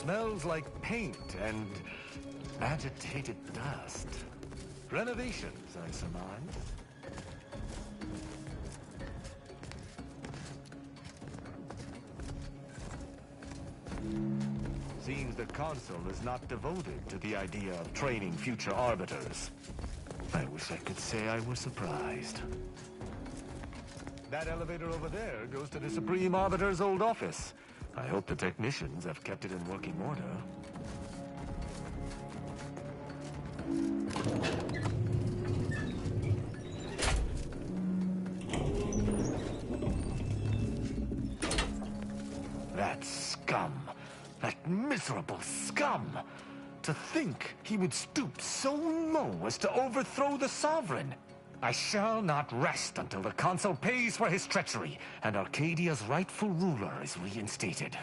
Smells like paint and agitated dust. Renovations, I surmise. Seems the Council is not devoted to the idea of training future arbiters. I wish I could say I was surprised. That elevator over there goes to the Supreme Arbiter's old office. I hope the technicians have kept it in working order. That scum! That miserable scum! To think he would stoop so low as to overthrow the Sovereign! I shall not rest until the Council pays for his treachery, and Arcadia's rightful ruler is reinstated.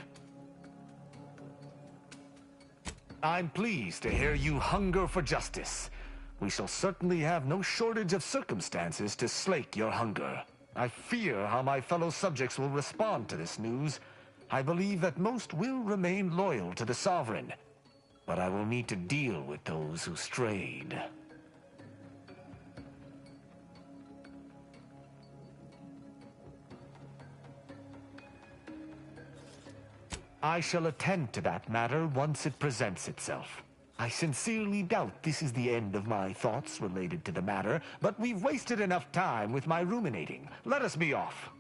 I'm pleased to hear you hunger for justice. We shall certainly have no shortage of circumstances to slake your hunger. I fear how my fellow subjects will respond to this news. I believe that most will remain loyal to the Sovereign, but I will need to deal with those who strayed. I shall attend to that matter once it presents itself. I sincerely doubt this is the end of my thoughts related to the matter, but we've wasted enough time with my ruminating. Let us be off.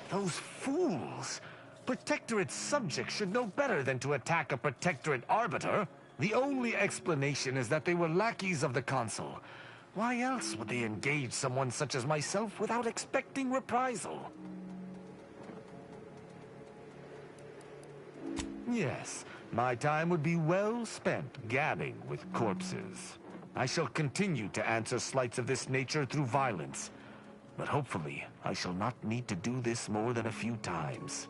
Those fools! Protectorate subjects should know better than to attack a Protectorate arbiter. The only explanation is that they were lackeys of the Consul. Why else would they engage someone such as myself without expecting reprisal? Yes, my time would be well spent gabbing with corpses. I shall continue to answer slights of this nature through violence, but hopefully I shall not need to do this more than a few times.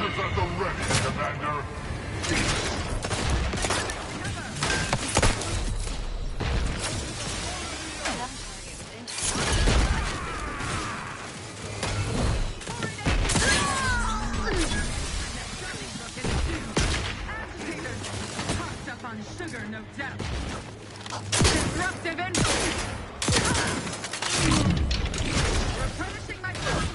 At the ready, Commander. Topped up on sugar, no doubt. Disruptive influence. Replenishing my force.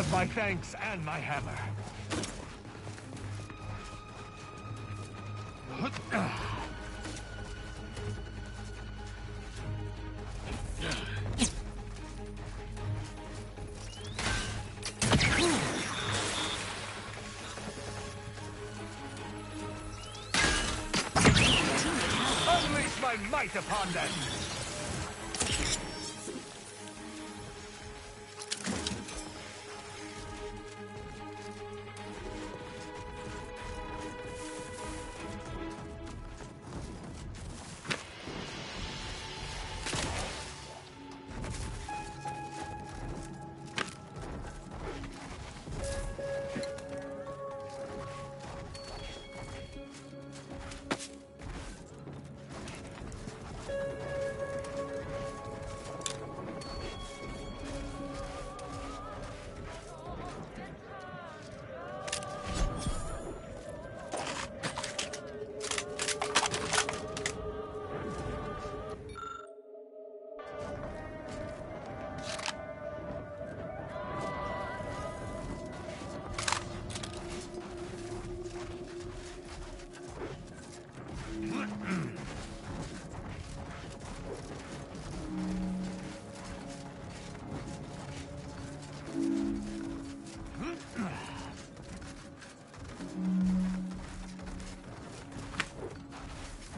have my thanks and my hammer. Unleash my might upon them!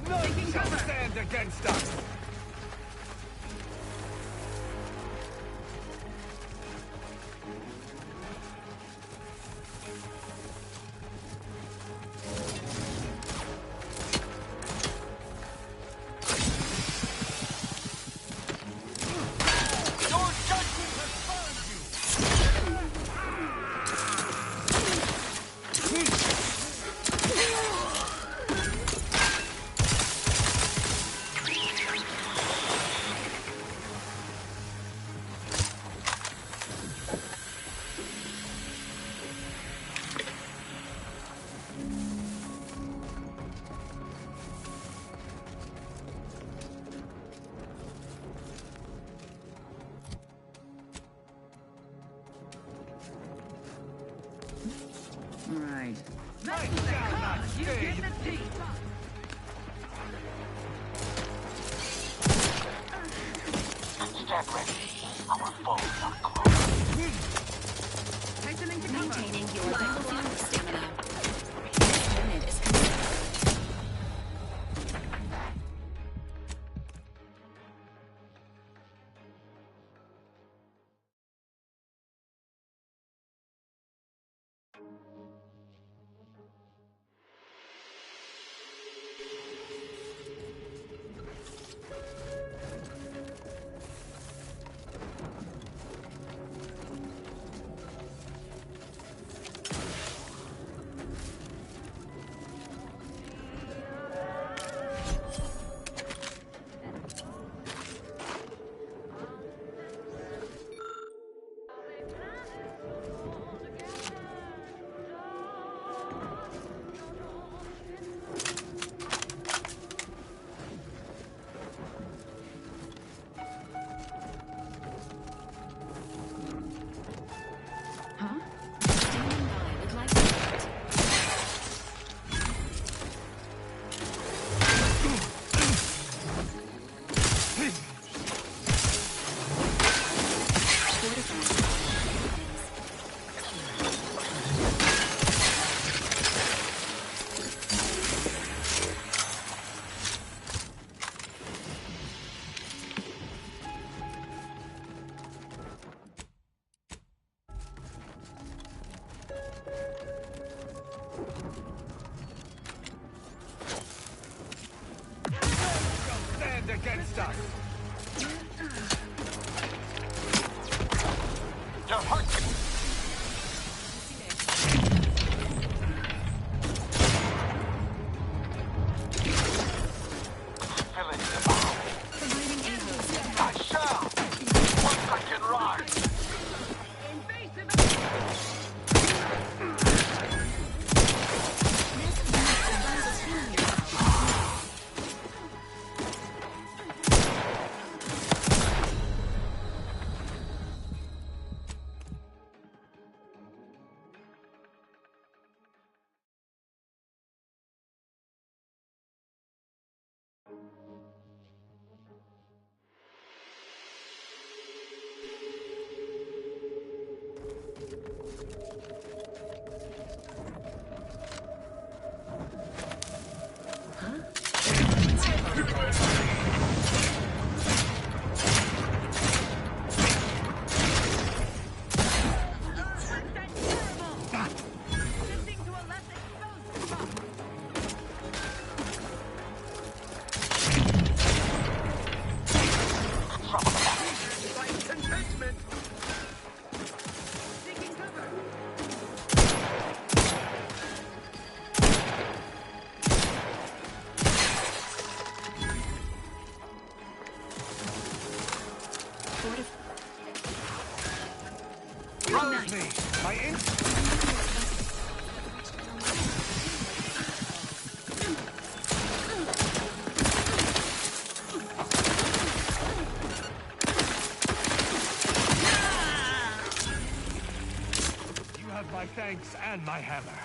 None shall stand against us! Right. I That's the shall not cause you stay. get the tea. Stand ready. Our foes are close. Hastening to cover. Maintaining your battlefield stamina. This unit is complete. Huh? Standing by would like support. Shall stand against us! You're hurt. Village devoured. Providing aid boost. I shall. Once I can rise. Massive unit advances healing yourself. Froze me! My You have my thanks and my hammer.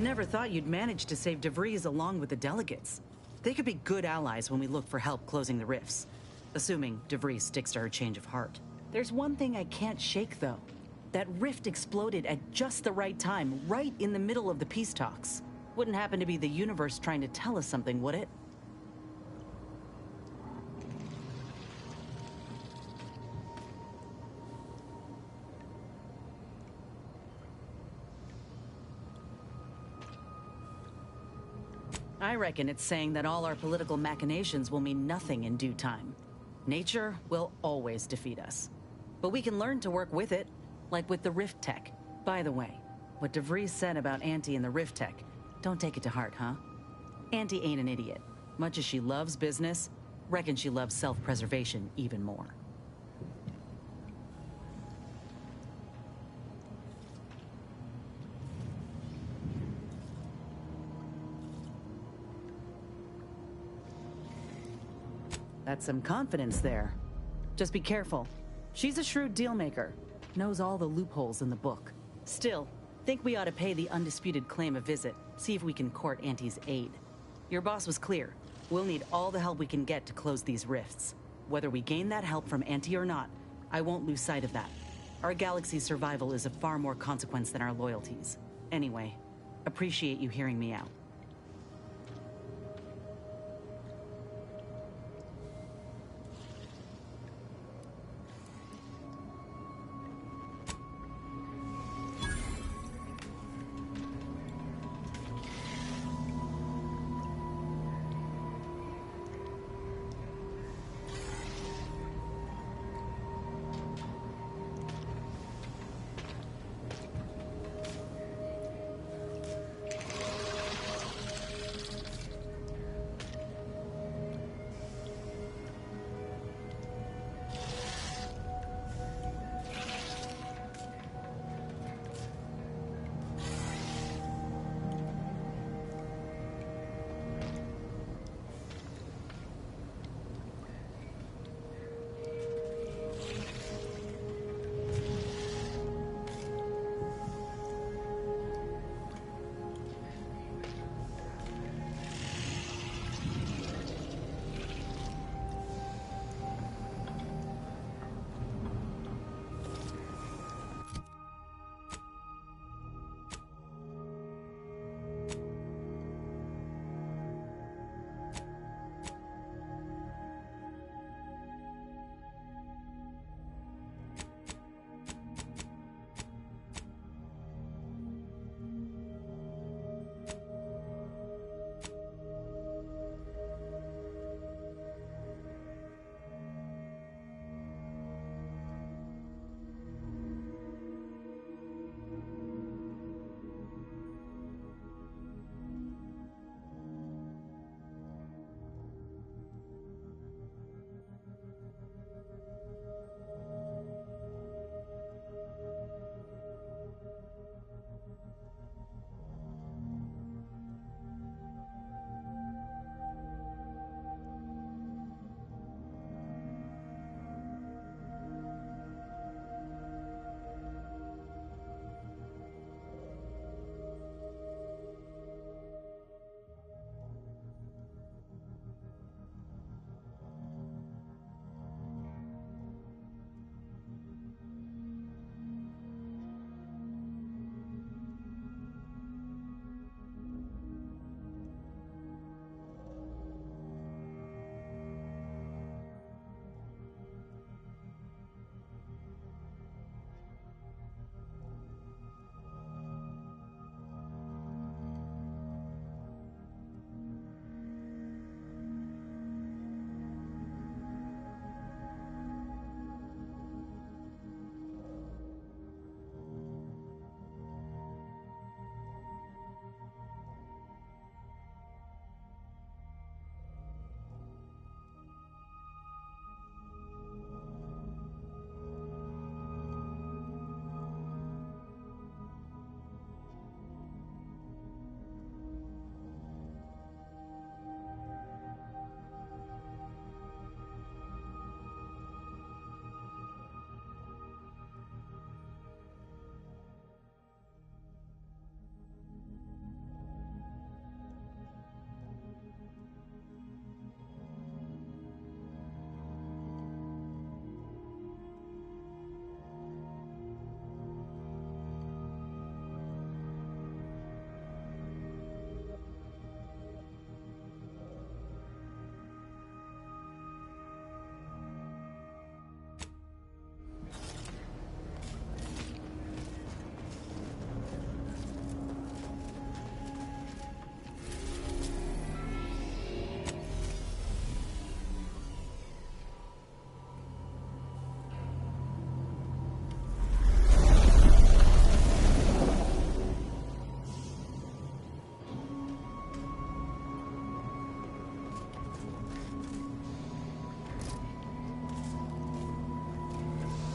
Never thought you'd manage to save DeVries along with the delegates. They could be good allies when we look for help closing the rifts. Assuming DeVries sticks to her change of heart. There's one thing I can't shake, though. That rift exploded at just the right time, right in the middle of the peace talks. Wouldn't happen to be the universe trying to tell us something, would it? I reckon it's saying that all our political machinations will mean nothing in due time. Nature will always defeat us. But we can learn to work with it, like with the Rift Tech. By the way, what DeVries said about Auntie and the Rift Tech, don't take it to heart, huh? Auntie ain't an idiot. Much as she loves business, reckon she loves self-preservation even more. That's some confidence there. Just be careful. She's a shrewd dealmaker. Knows all the loopholes in the book. Still, think we ought to pay the undisputed claim a visit. See if we can court Auntie's aid. Your boss was clear. We'll need all the help we can get to close these rifts. Whether we gain that help from Auntie or not, I won't lose sight of that. Our galaxy's survival is of far more consequence than our loyalties. Anyway, appreciate you hearing me out.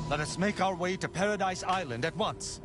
Let us make our way to Paradise Island at once.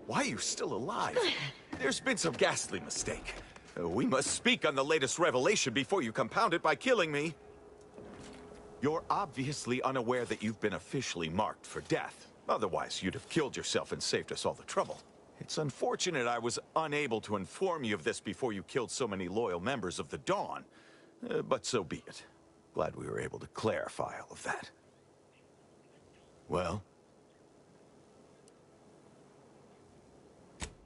Why are you still alive? There's been some ghastly mistake. We must speak on the latest revelation before you compound it by killing me. You're obviously unaware that you've been officially marked for death. Otherwise, you'd have killed yourself and saved us all the trouble. It's unfortunate I was unable to inform you of this before you killed so many loyal members of the Dawn. But so be it. Glad we were able to clarify all of that. Well?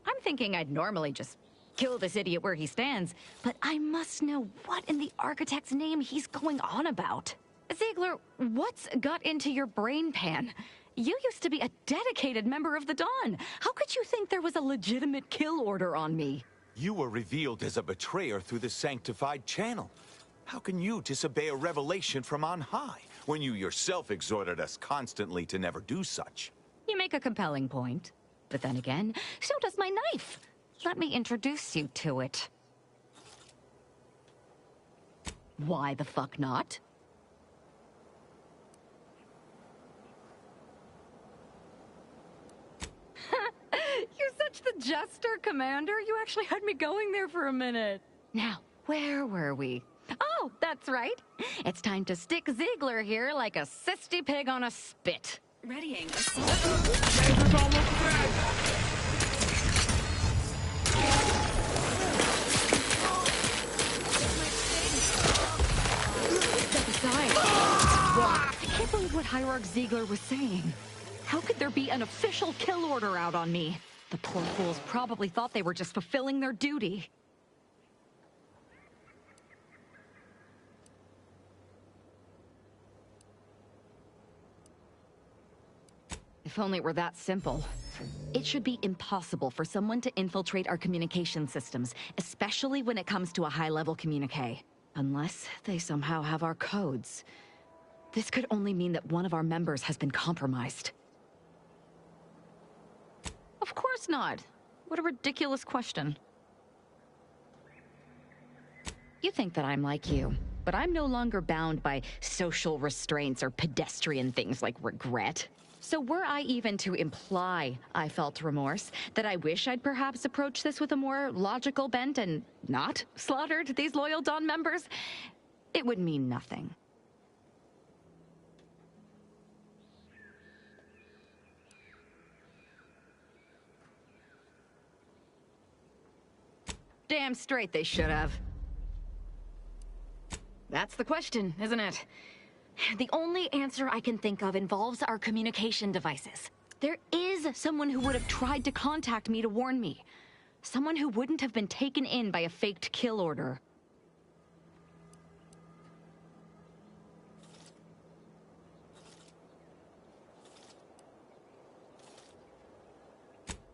I'm thinking I'd normally just kill this idiot where he stands, but I must know what in the architect's name he's going on about. Ziegler, what's got into your brain pan? You used to be a dedicated member of the Dawn. How could you think there was a legitimate kill order on me? You were revealed as a betrayer through the sanctified channel. How can you disobey a revelation from on high, when you yourself exhorted us constantly to never do such? You make a compelling point. But then again, so does my knife. Let me introduce you to it. Why the fuck not? You're such the jester, Commander. You actually had me going there for a minute. Now, where were we? Oh, that's right. It's time to stick Ziegler here like a cysty pig on a spit. Readying a I can't believe what Hierarch Ziegler was saying. How could there be an official kill order out on me? The poor fools probably thought they were just fulfilling their duty. If only it were that simple. It should be impossible for someone to infiltrate our communication systems, especially when it comes to a high-level communique. Unless they somehow have our codes. This could only mean that one of our members has been compromised. Of course not. What a ridiculous question. You think that I'm like you, but I'm no longer bound by social restraints or pedestrian things like regret. So were I even to imply I felt remorse, that I wish I'd perhaps approached this with a more logical bent and not slaughtered these loyal Dawn members, it would mean nothing. Damn straight they should have. That's the question, isn't it? The only answer I can think of involves our communication devices. There is someone who would have tried to contact me to warn me. Someone who wouldn't have been taken in by a faked kill order.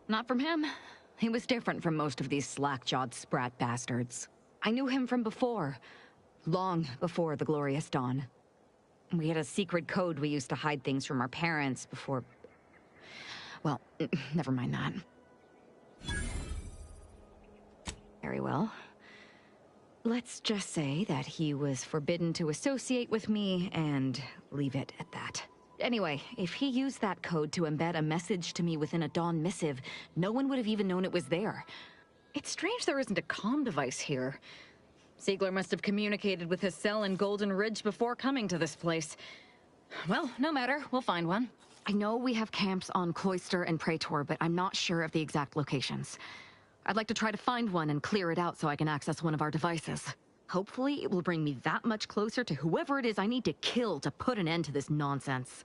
Not from him. He was different from most of these slack-jawed sprat bastards. I knew him from before. Long before the Glorious Dawn. We had a secret code we used to hide things from our parents before... Well, never mind that. Very well. Let's just say that he was forbidden to associate with me and leave it at that. Anyway, if he used that code to embed a message to me within a Dawn missive, no one would have even known it was there. It's strange there isn't a comm device here. Ziegler must have communicated with his cell in Golden Ridge before coming to this place. Well, no matter, we'll find one. I know we have camps on Cloister and Praetor, but I'm not sure of the exact locations. I'd like to try to find one and clear it out so I can access one of our devices. Hopefully, it will bring me that much closer to whoever it is I need to kill to put an end to this nonsense.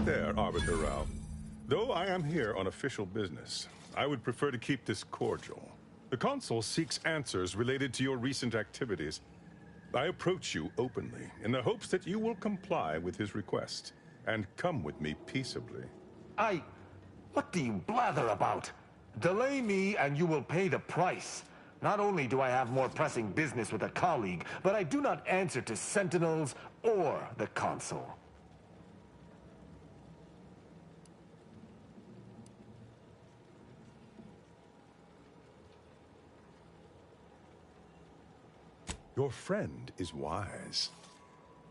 there, Arbiter Ralph. Though I am here on official business, I would prefer to keep this cordial. The Consul seeks answers related to your recent activities. I approach you openly, in the hopes that you will comply with his request, and come with me peaceably. What do you blather about? Delay me and you will pay the price. Not only do I have more pressing business with a colleague, but I do not answer to Sentinels or the Consul. Your friend is wise.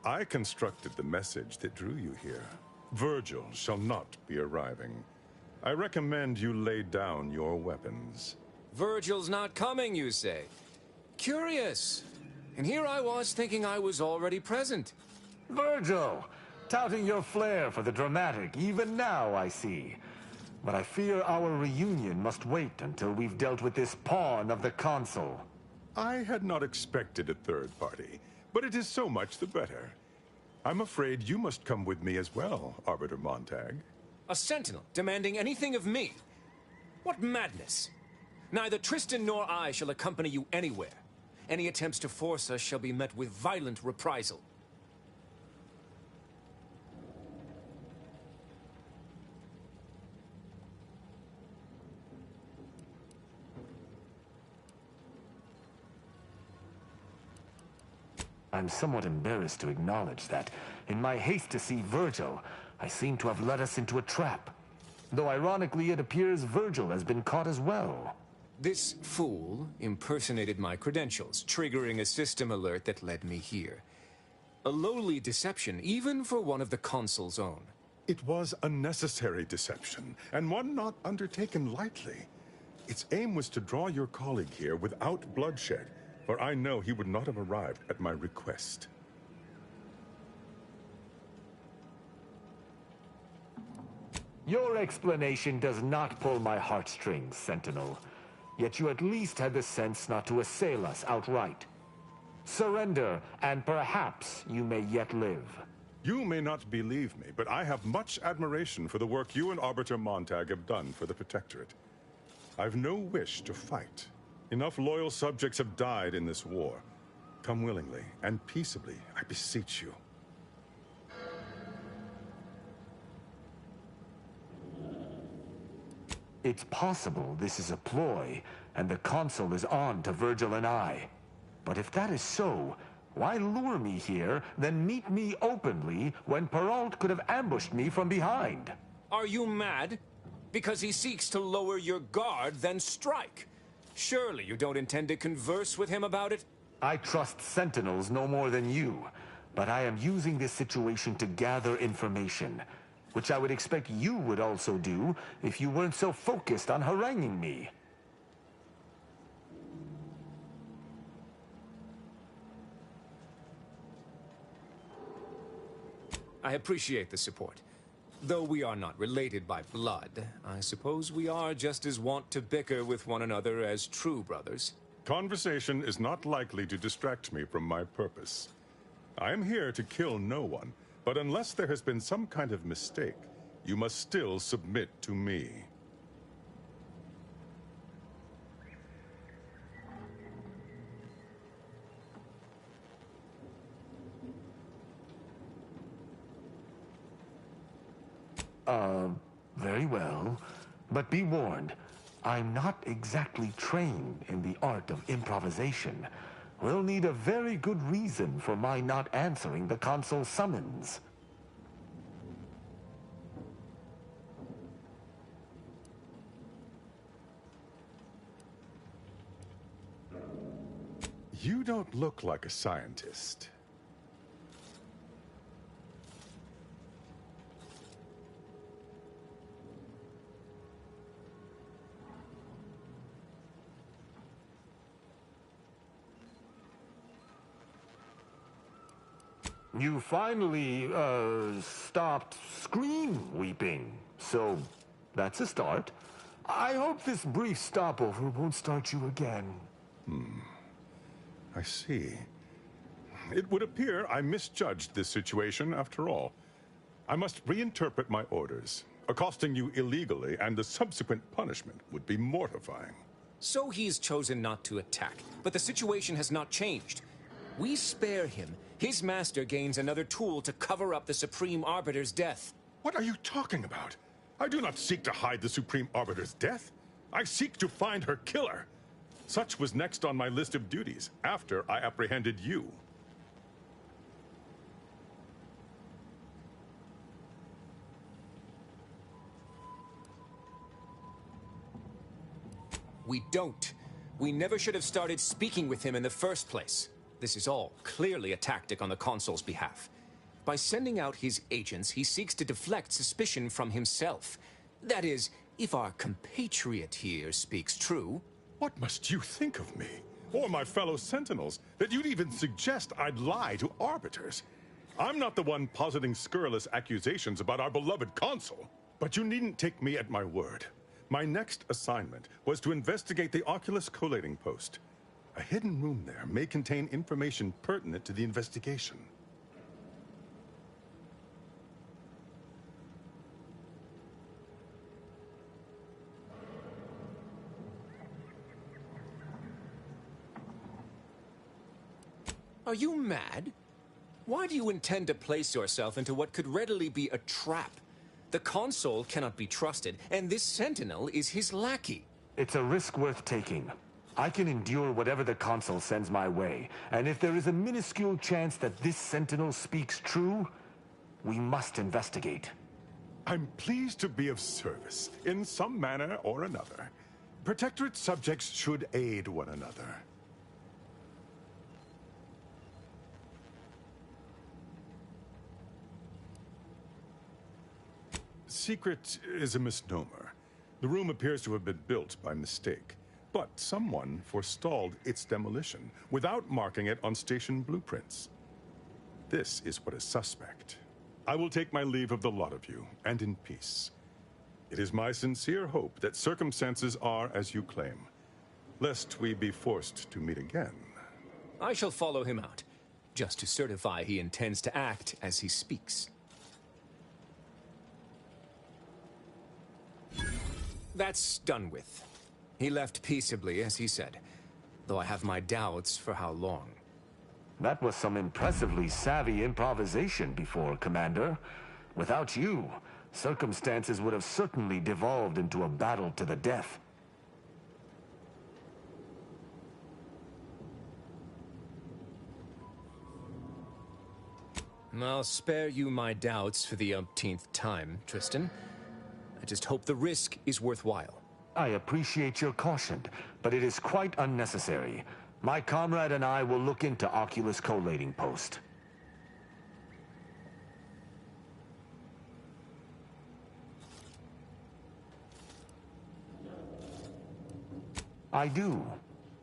I constructed the message that drew you here. Virgil shall not be arriving. I recommend you lay down your weapons. Virgil's not coming, you say? Curious. And here I was thinking I was already present. Virgil! Touting your flair for the dramatic, even now I see. But I fear our reunion must wait until we've dealt with this pawn of the Consul. I had not expected a third party, but it is so much the better. I'm afraid you must come with me as well, Arbiter Montag. A sentinel demanding anything of me? What madness! Neither Tristan nor I shall accompany you anywhere. Any attempts to force us shall be met with violent reprisal. I'm somewhat embarrassed to acknowledge that, in my haste to see Virgil, I seem to have led us into a trap. Though ironically, it appears Virgil has been caught as well. This fool impersonated my credentials, triggering a system alert that led me here. A lowly deception, even for one of the Consul's own. It was a necessary deception, and one not undertaken lightly. Its aim was to draw your colleague here without bloodshed, for I know he would not have arrived at my request. Your explanation does not pull my heartstrings, Sentinel. Yet you at least had the sense not to assail us outright. Surrender, and perhaps you may yet live. You may not believe me, but I have much admiration for the work you and Arbiter Montag have done for the Protectorate. I've no wish to fight. Enough loyal subjects have died in this war. Come willingly and peaceably, I beseech you. It's possible this is a ploy, and the Consul is on to Virgil and I. But if that is so, why lure me here, then meet me openly when Perrault could have ambushed me from behind? Are you mad? Because he seeks to lower your guard, then strike. Surely you don't intend to converse with him about it? I trust Sentinels no more than you, but I am using this situation to gather information, which I would expect you would also do if you weren't so focused on haranguing me. I appreciate the support. Though we are not related by blood, I suppose we are just as wont to bicker with one another as true brothers. Conversation is not likely to distract me from my purpose. I am here to kill no one, but unless there has been some kind of mistake, you must still submit to me. Very well. But be warned, I'm not exactly trained in the art of improvisation. We'll need a very good reason for my not answering the Consul's summons. You don't look like a scientist. You finally, stopped scream weeping. So, that's a start. I hope this brief stopover won't start you again. I see. It would appear I misjudged this situation after all. I must reinterpret my orders. Accosting you illegally and the subsequent punishment would be mortifying. So he's chosen not to attack, but the situation has not changed. We spare him. His master gains another tool to cover up the Supreme Arbiter's death. What are you talking about? I do not seek to hide the Supreme Arbiter's death. I seek to find her killer. Such was next on my list of duties, after I apprehended you. We don't. We never should have started speaking with him in the first place. This is all clearly a tactic on the Consul's behalf. By sending out his agents, he seeks to deflect suspicion from himself. That is, if our compatriot here speaks true. What must you think of me, or my fellow Sentinels, that you'd even suggest I'd lie to Arbiters? I'm not the one positing scurrilous accusations about our beloved Consul. But you needn't take me at my word. My next assignment was to investigate the Oculus collating post. A hidden room there may contain information pertinent to the investigation. Are you mad? Why do you intend to place yourself into what could readily be a trap? The Consul cannot be trusted, and this Sentinel is his lackey. It's a risk worth taking. I can endure whatever the Consul sends my way, and if there is a minuscule chance that this Sentinel speaks true, we must investigate. I'm pleased to be of service, in some manner or another. Protectorate subjects should aid one another. Secret is a misnomer. The room appears to have been built by mistake, but someone forestalled its demolition without marking it on station blueprints. This is what is suspect. I will take my leave of the lot of you, and in peace. It is my sincere hope that circumstances are as you claim, lest we be forced to meet again. I shall follow him out, just to certify he intends to act as he speaks. That's done with. He left peaceably, as he said, though I have my doubts for how long. That was some impressively savvy improvisation before, Commander. Without you, circumstances would have certainly devolved into a battle to the death. I'll spare you my doubts for the umpteenth time, Tristan. I just hope the risk is worthwhile. I appreciate your caution, but it is quite unnecessary. My comrade and I will look into Oculus collating post. I do.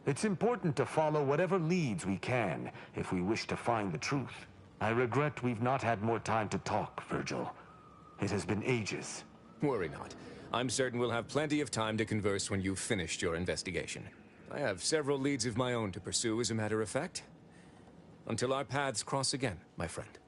It's important to follow whatever leads we can if we wish to find the truth. I regret we've not had more time to talk, Virgil. It has been ages. Worry not. I'm certain we'll have plenty of time to converse when you've finished your investigation. I have several leads of my own to pursue, as a matter of fact. Until our paths cross again, my friend.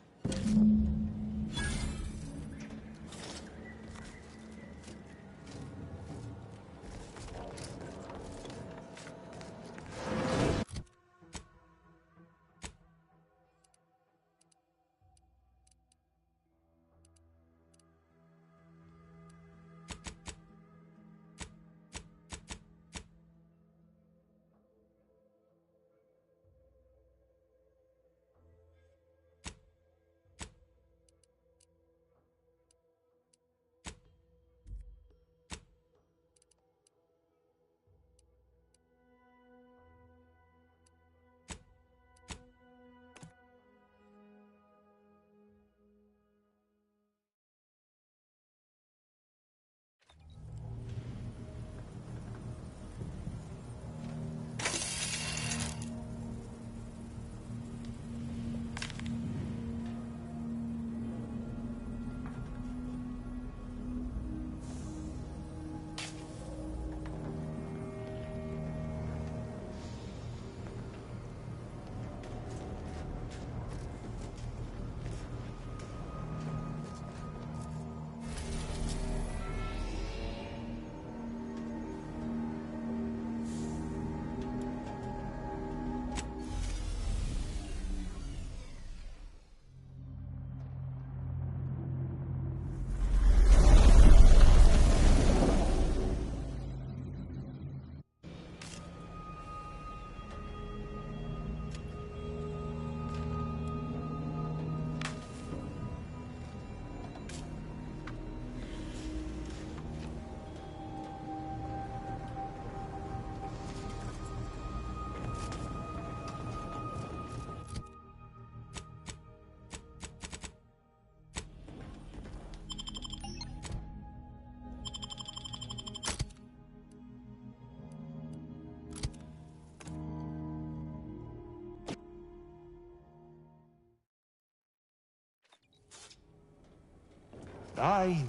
I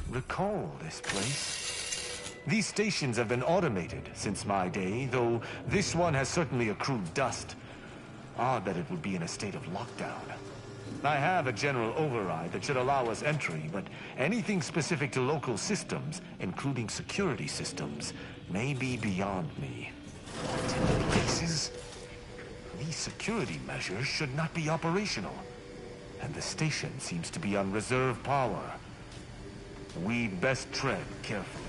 recall this place. These stations have been automated since my day, though this one has certainly accrued dust. Odd that it would be in a state of lockdown. I have a general override that should allow us entry, but anything specific to local systems, including security systems, may be beyond me. Tinted places? These security measures should not be operational. And the station seems to be on reserve power. We'd best tread carefully.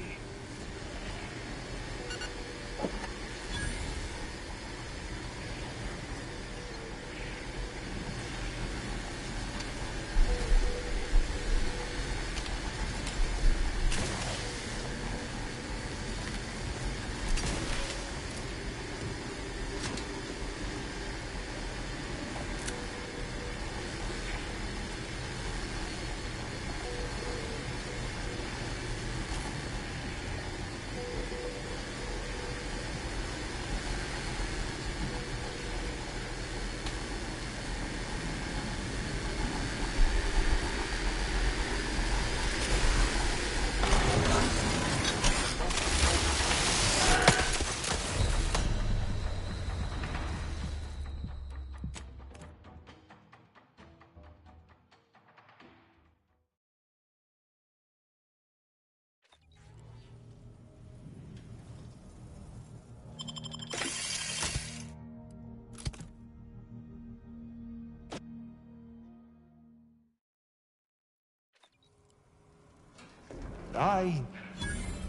I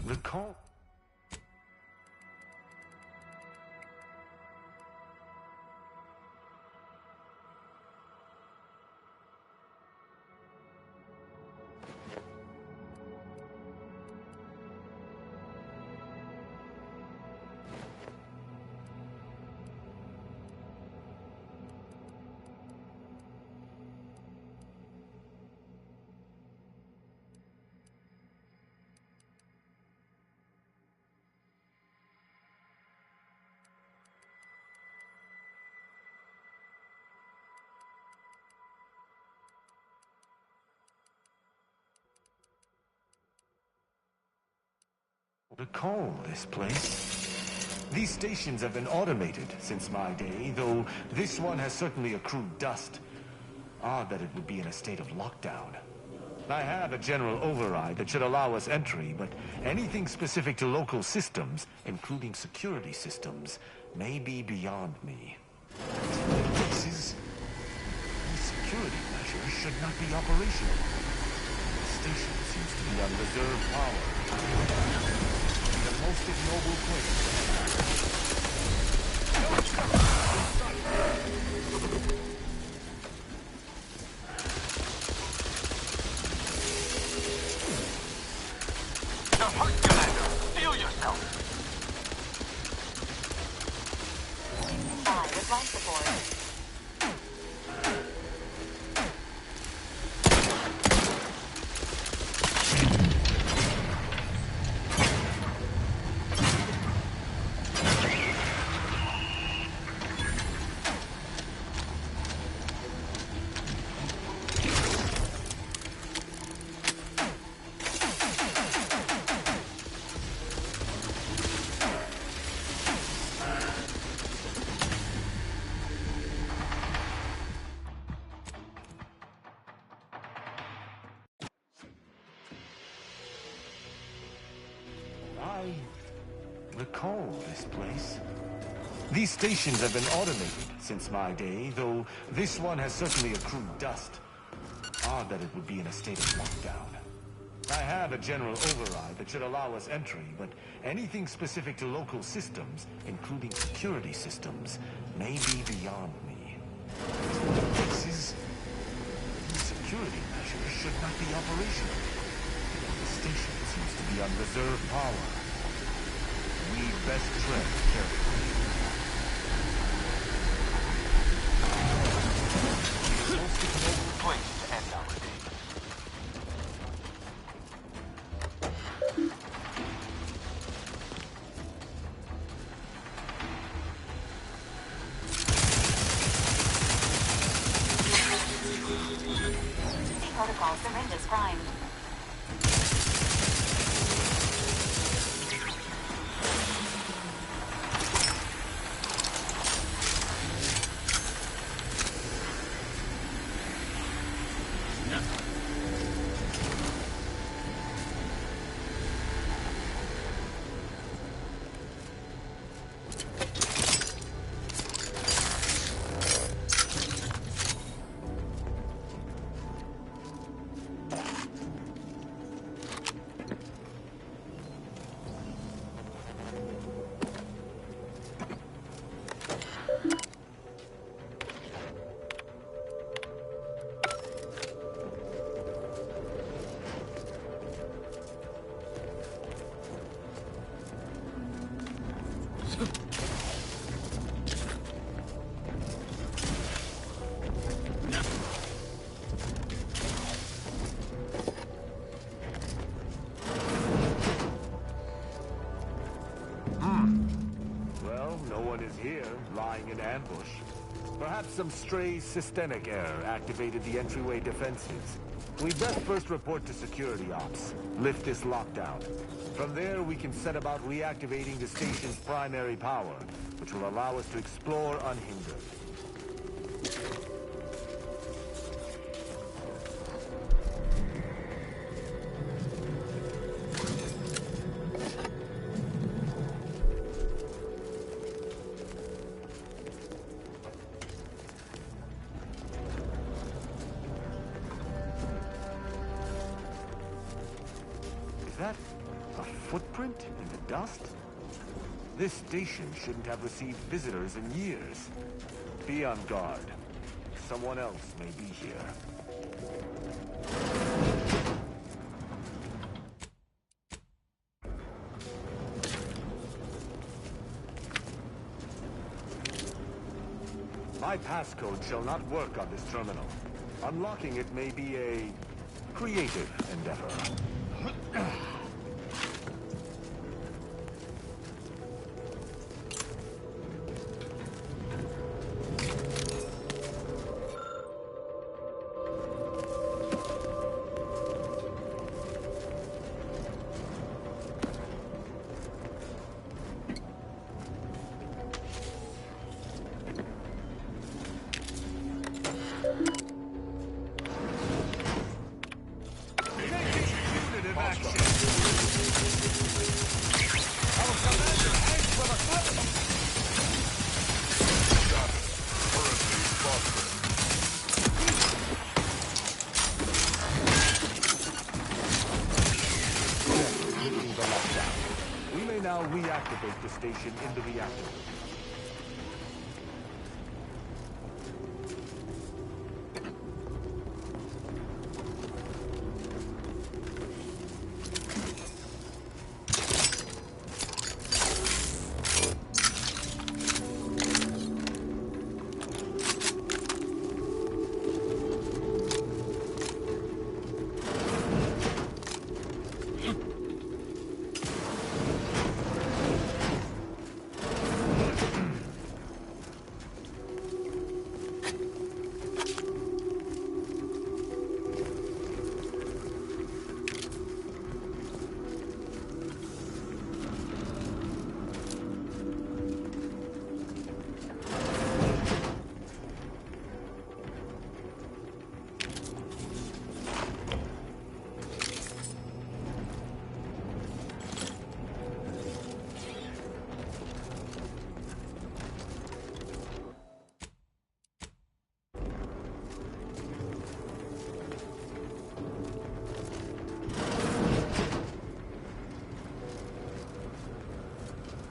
recall... recall this place. These stations have been automated since my day, though this one has certainly accrued dust. Odd that it would be in a state of lockdown. I have a general override that should allow us entry, but anything specific to local systems, including security systems, may be beyond me. These security measures should not be operational. The station seems to be on reserve power. The most ignoble place. You're hurt, Commander. Feel yourself. With life support. I recall this place. These stations have been automated since my day, though this one has certainly accrued dust. Odd that it would be in a state of lockdown. I have a general override that should allow us entry, but anything specific to local systems, including security systems, may be beyond me. These security measures should not be operational. The station seems to be on reserve power. We best tread carefully. Most ignoble place to end our day. Protocol syringes primed. here, lying in ambush. Perhaps some stray systemic error activated the entryway defenses. We'd best first report to security ops. Lift this lockdown. From there, we can set about reactivating the station's primary power, which will allow us to explore unhindered. Is that a footprint in the dust? This station shouldn't have received visitors in years. Be on guard. Someone else may be here. My passcode shall not work on this terminal. Unlocking it may be a creative endeavor. We may now reactivate the station in the reactor.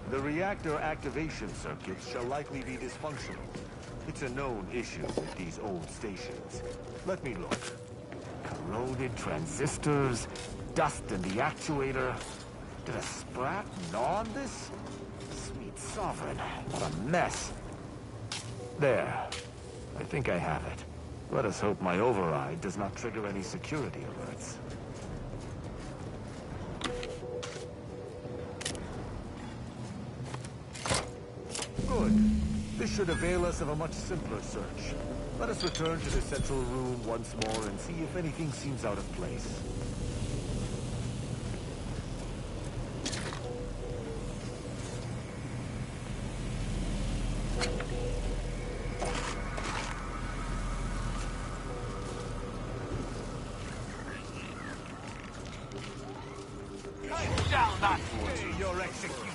The reactor activation circuits shall likely be dysfunctional. It's a known issue with these old stations. Let me look. Corroded transistors, dust in the actuator. Did a sprat gnaw on this? Sweet sovereign, what a mess. There. I think I have it. Let us hope my override does not trigger any security alerts. Good. This should avail us of a much simpler search. Let us return to the central room once more and see if anything seems out of place. Down that Hey, your execution.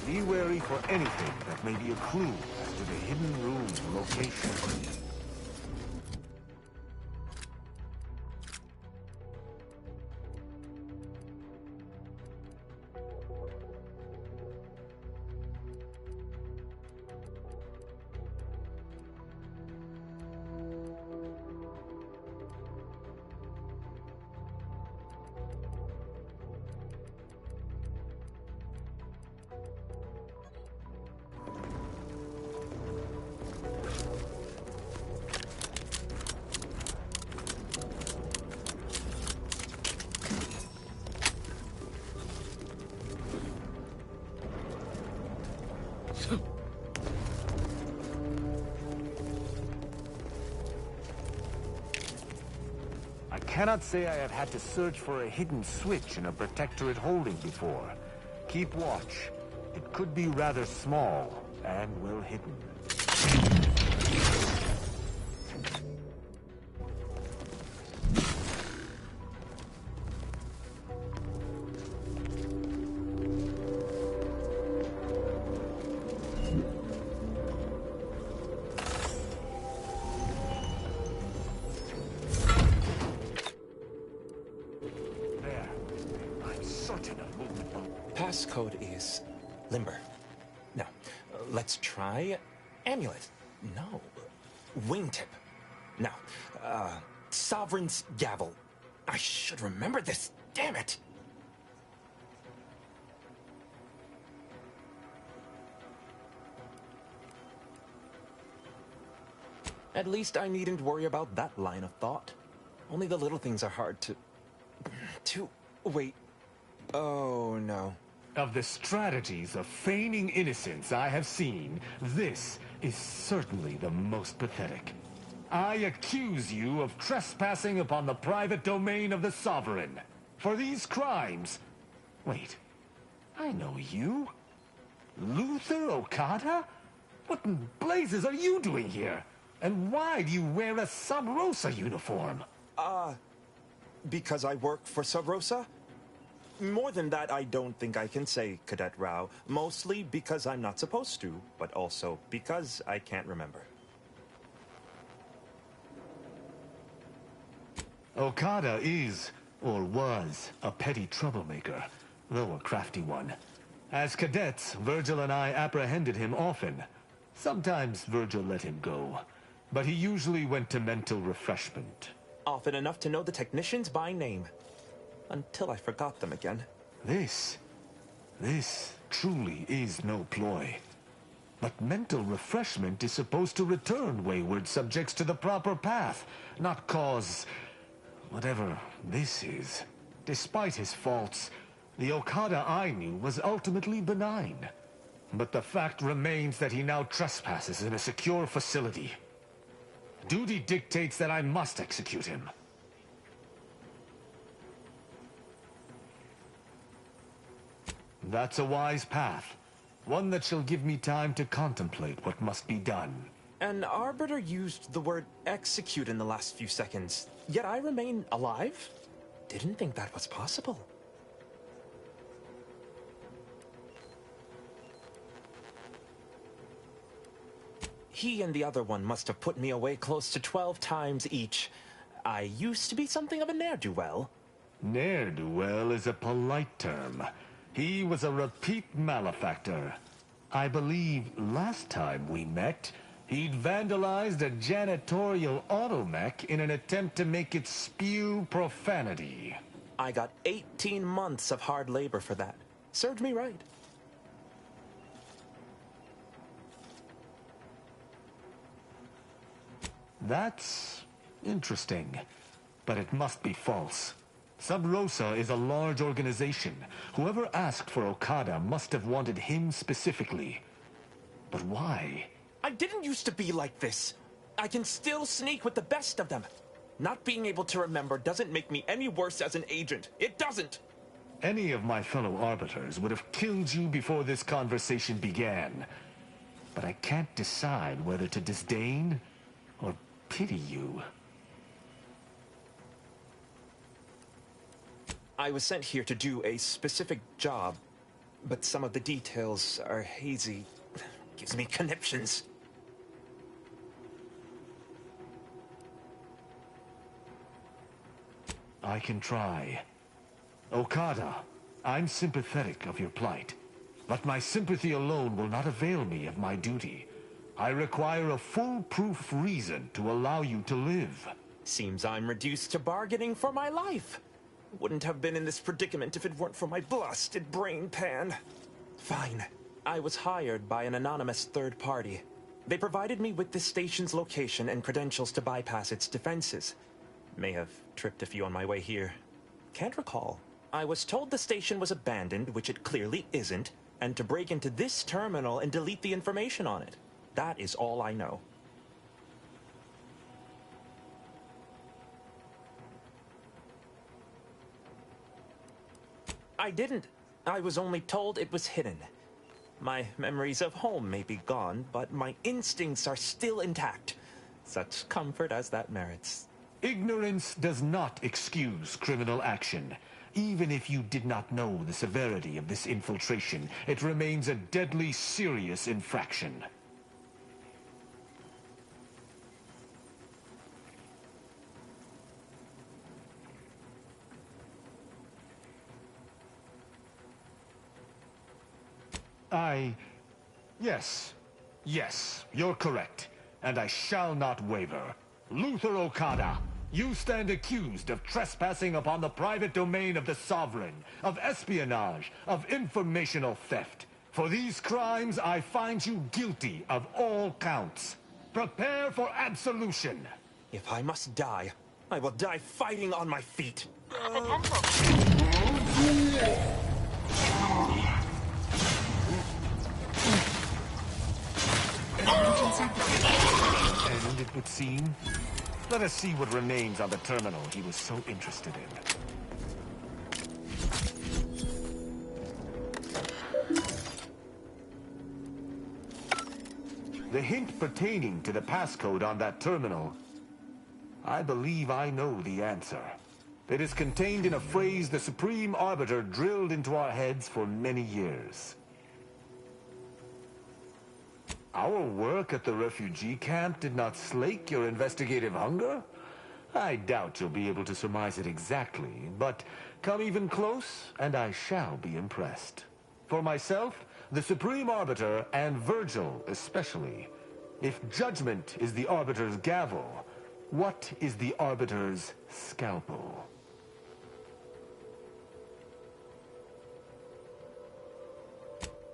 Be wary for anything that may be a clue as to the hidden room's location. cannot say I have had to search for a hidden switch in a protectorate holding before. Keep watch. It could be rather small and well hidden. Passcode is limber. Now, let's try amulet. No, wingtip. Now, sovereign's gavel. I should remember this. Damn it! At least I needn't worry about that line of thought. Only the little things are hard to... Wait. Oh, no. Of the strategies of feigning innocence I have seen, this is certainly the most pathetic. I accuse you of trespassing upon the private domain of the Sovereign. For these crimes... Wait, I know you. Luther Okada? What in blazes are you doing here? And why do you wear a Sub Rosa uniform? Because I work for Sub Rosa? More than that, I don't think I can say, Cadet Rao. Mostly because I'm not supposed to, but also because I can't remember. Okada is, or was, a petty troublemaker, though a crafty one. As cadets, Virgil and I apprehended him often. Sometimes Virgil let him go, but he usually went to mental refreshment. Often enough to know the technicians by name. Until I forgot them again. This truly is no ploy. But mental refreshment is supposed to return wayward subjects to the proper path, not cause whatever this is. Despite his faults, the Okada I knew was ultimately benign. But the fact remains that he now trespasses in a secure facility. Duty dictates that I must execute him. That's a wise path. One that shall give me time to contemplate what must be done. An arbiter used the word execute in the last few seconds, yet I remain alive? Didn't think that was possible. He and the other one must have put me away close to 12 times each. I used to be something of a ne'er-do-well. Ne'er-do-well is a polite term. He was a repeat malefactor. I believe last time we met, he'd vandalized a janitorial automech in an attempt to make it spew profanity. I got 18 months of hard labor for that. Served me right. That's interesting, but it must be false. Sub Rosa is a large organization. Whoever asked for Okada must have wanted him specifically. But why? I didn't used to be like this. I can still sneak with the best of them. Not being able to remember doesn't make me any worse as an agent. It doesn't! Any of my fellow arbiters would have killed you before this conversation began. But I can't decide whether to disdain or pity you. I was sent here to do a specific job, but some of the details are hazy. Gives me conniptions. I can try. Okada, I'm sympathetic of your plight, but my sympathy alone will not avail me of my duty. I require a foolproof reason to allow you to live. Seems I'm reduced to bargaining for my life. Wouldn't have been in this predicament if it weren't for my blasted brain pan. Fine. I was hired by an anonymous third party. They provided me with the station's location and credentials to bypass its defenses. May have tripped a few on my way here. Can't recall. I was told the station was abandoned, which it clearly isn't, and to break into this terminal and delete the information on it. That is all I know. I didn't. I was only told it was hidden. My memories of home may be gone, but my instincts are still intact. Such comfort as that merits. Ignorance does not excuse criminal action. Even if you did not know the severity of this infiltration, it remains a deadly serious infraction. Yes, you're correct. And I shall not waver. Luther Okada, you stand accused of trespassing upon the private domain of the Sovereign, of espionage, of informational theft. For these crimes, I find you guilty of all counts. Prepare for absolution. If I must die, I will die fighting on my feet. And it would seem. Let us see what remains on the terminal he was so interested in. The hint pertaining to the passcode on that terminal, I believe I know the answer. It is contained in a phrase the Supreme Arbiter drilled into our heads for many years. Our work at the refugee camp did not slake your investigative hunger? I doubt you'll be able to surmise it exactly, but come even close, and I shall be impressed. For myself, the Supreme Arbiter, and Virgil especially, if judgment is the Arbiter's gavel, what is the Arbiter's scalpel?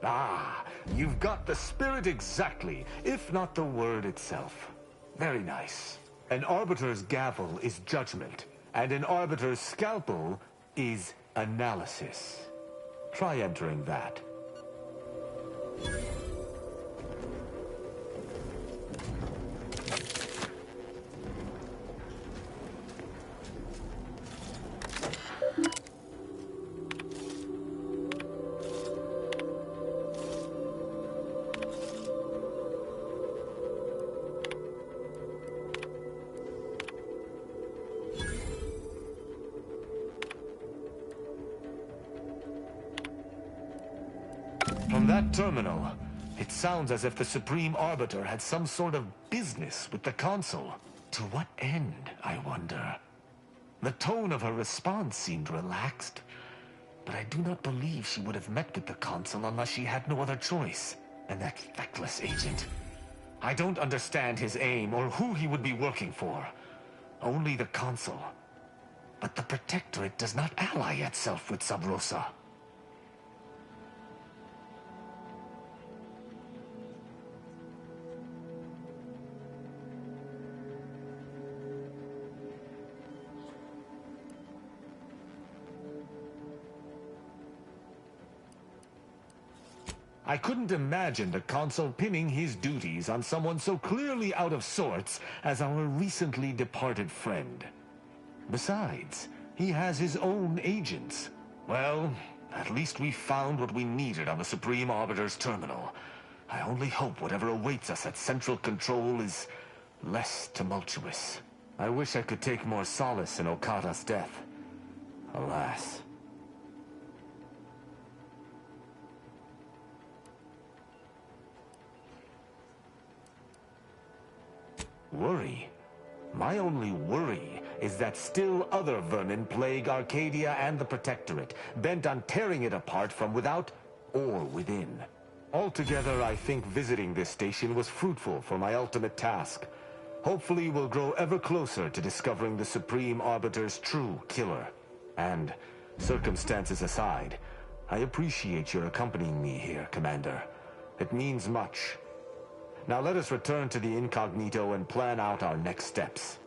Ah, you've got the spirit exactly, if not the word itself. Very nice. An Arbiter's gavel is judgment, and an Arbiter's scalpel is analysis. Try entering that. From that terminal, it sounds as if the Supreme Arbiter had some sort of business with the Consul. To what end, I wonder? The tone of her response seemed relaxed, but I do not believe she would have met with the Consul unless she had no other choice. And that feckless agent. I don't understand his aim or who he would be working for. Only the Consul. But the Protectorate does not ally itself with Sub Rosa. I couldn't imagine the Consul pinning his duties on someone so clearly out of sorts as our recently departed friend. Besides, he has his own agents. Well, at least we found what we needed on the Supreme Arbiter's terminal. I only hope whatever awaits us at Central Control is less tumultuous. I wish I could take more solace in Okada's death. Alas. Worry? My only worry is that still other vermin plague Arcadia and the Protectorate, bent on tearing it apart from without or within. Altogether, I think visiting this station was fruitful for my ultimate task. Hopefully, we'll grow ever closer to discovering the Supreme Arbiter's true killer. And, circumstances aside, I appreciate your accompanying me here, Commander. It means much. Now let us return to the incognito and plan out our next steps.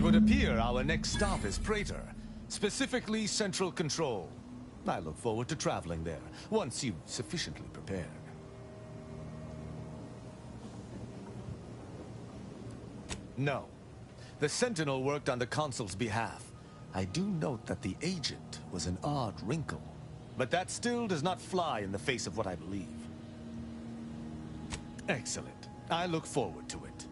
It would appear our next stop is Praetor, specifically Central Control. I look forward to traveling there, once you've sufficiently prepared. No. The Sentinel worked on the Consul's behalf. I do note that the agent was an odd wrinkle. But that still does not fly in the face of what I believe. Excellent. I look forward to it.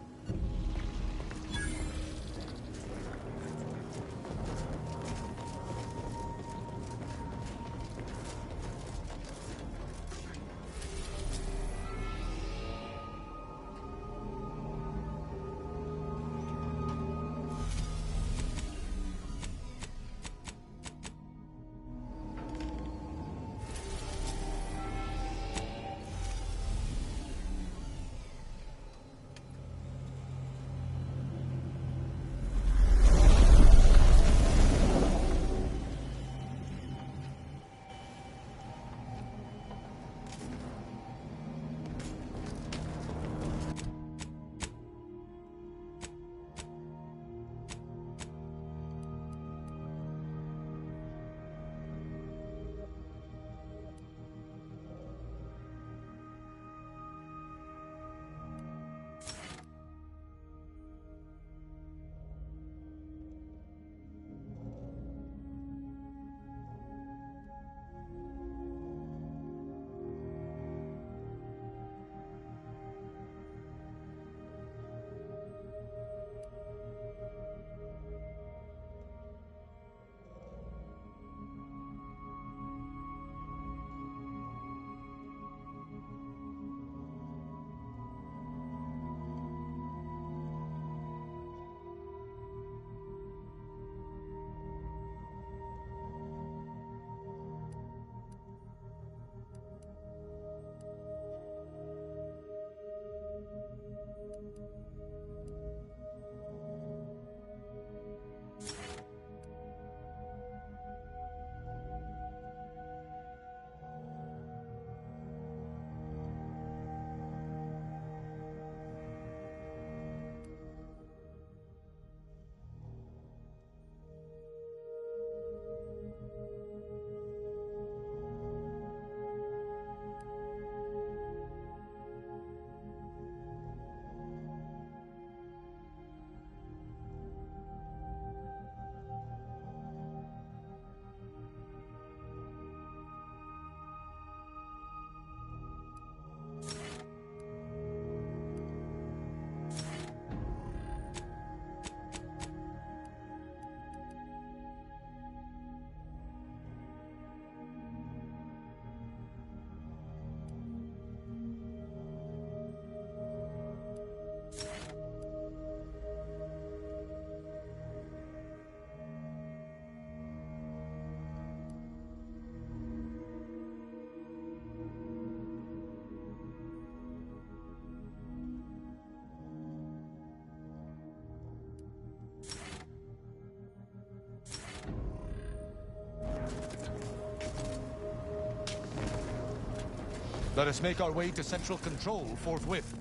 Let us make our way to Central Control forthwith.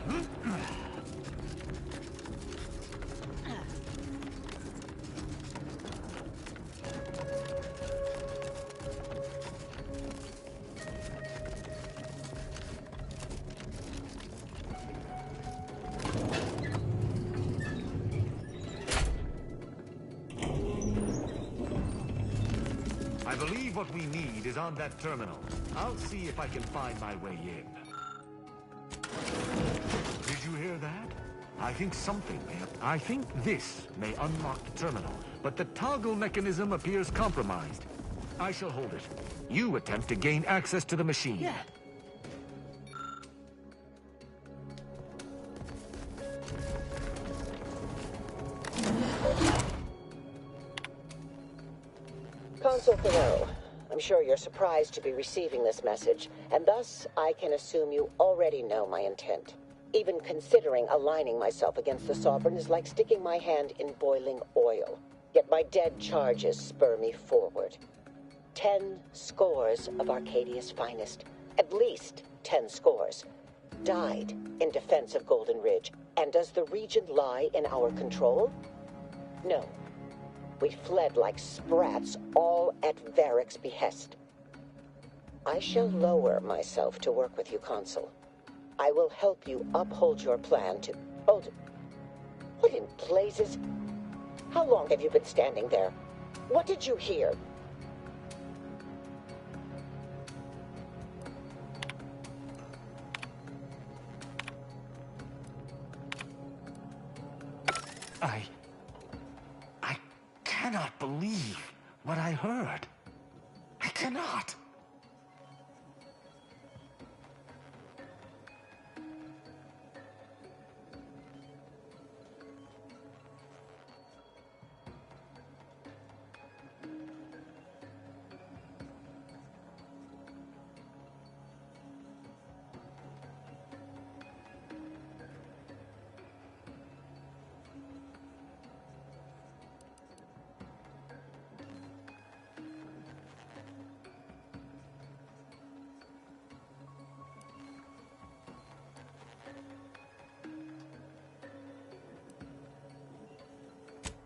I believe what we need is on that terminal. I'll see if I can find my way in. Did you hear that? I think I think this may unlock the terminal, but the toggle mechanism appears compromised. I shall hold it. You attempt to gain access to the machine. Yeah. Consul Thoreau, I'm sure you're surprised to be receiving this message, and thus I can assume you already know my intent. Even considering aligning myself against the Sovereign is like sticking my hand in boiling oil. Yet my dead charges spur me forward. 10 scores of Arcadia's finest, at least 10 scores, died in defense of Golden Ridge. And does the region lie in our control? No. We fled like sprats, all at Varric's behest. I shall lower myself to work with you, Consul. I will help you uphold your plan to... Hold... What in blazes? How long have you been standing there? What did you hear? I cannot believe what I heard. I cannot.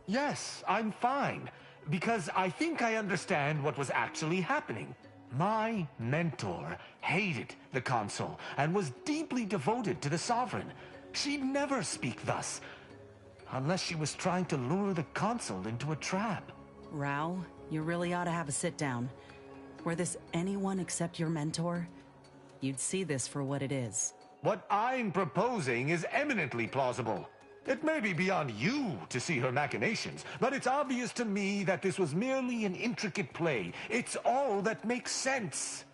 Yes, I'm fine. Because I think I understand what was actually happening. My mentor hated the Consul and was deeply devoted to the Sovereign. She'd never speak thus, unless she was trying to lure the Consul into a trap. Rao, you really ought to have a sit-down. Were this anyone except your mentor, you'd see this for what it is. What I'm proposing is eminently plausible. It may be beyond you to see her machinations, but it's obvious to me that this was merely an intricate play. It's all that makes sense.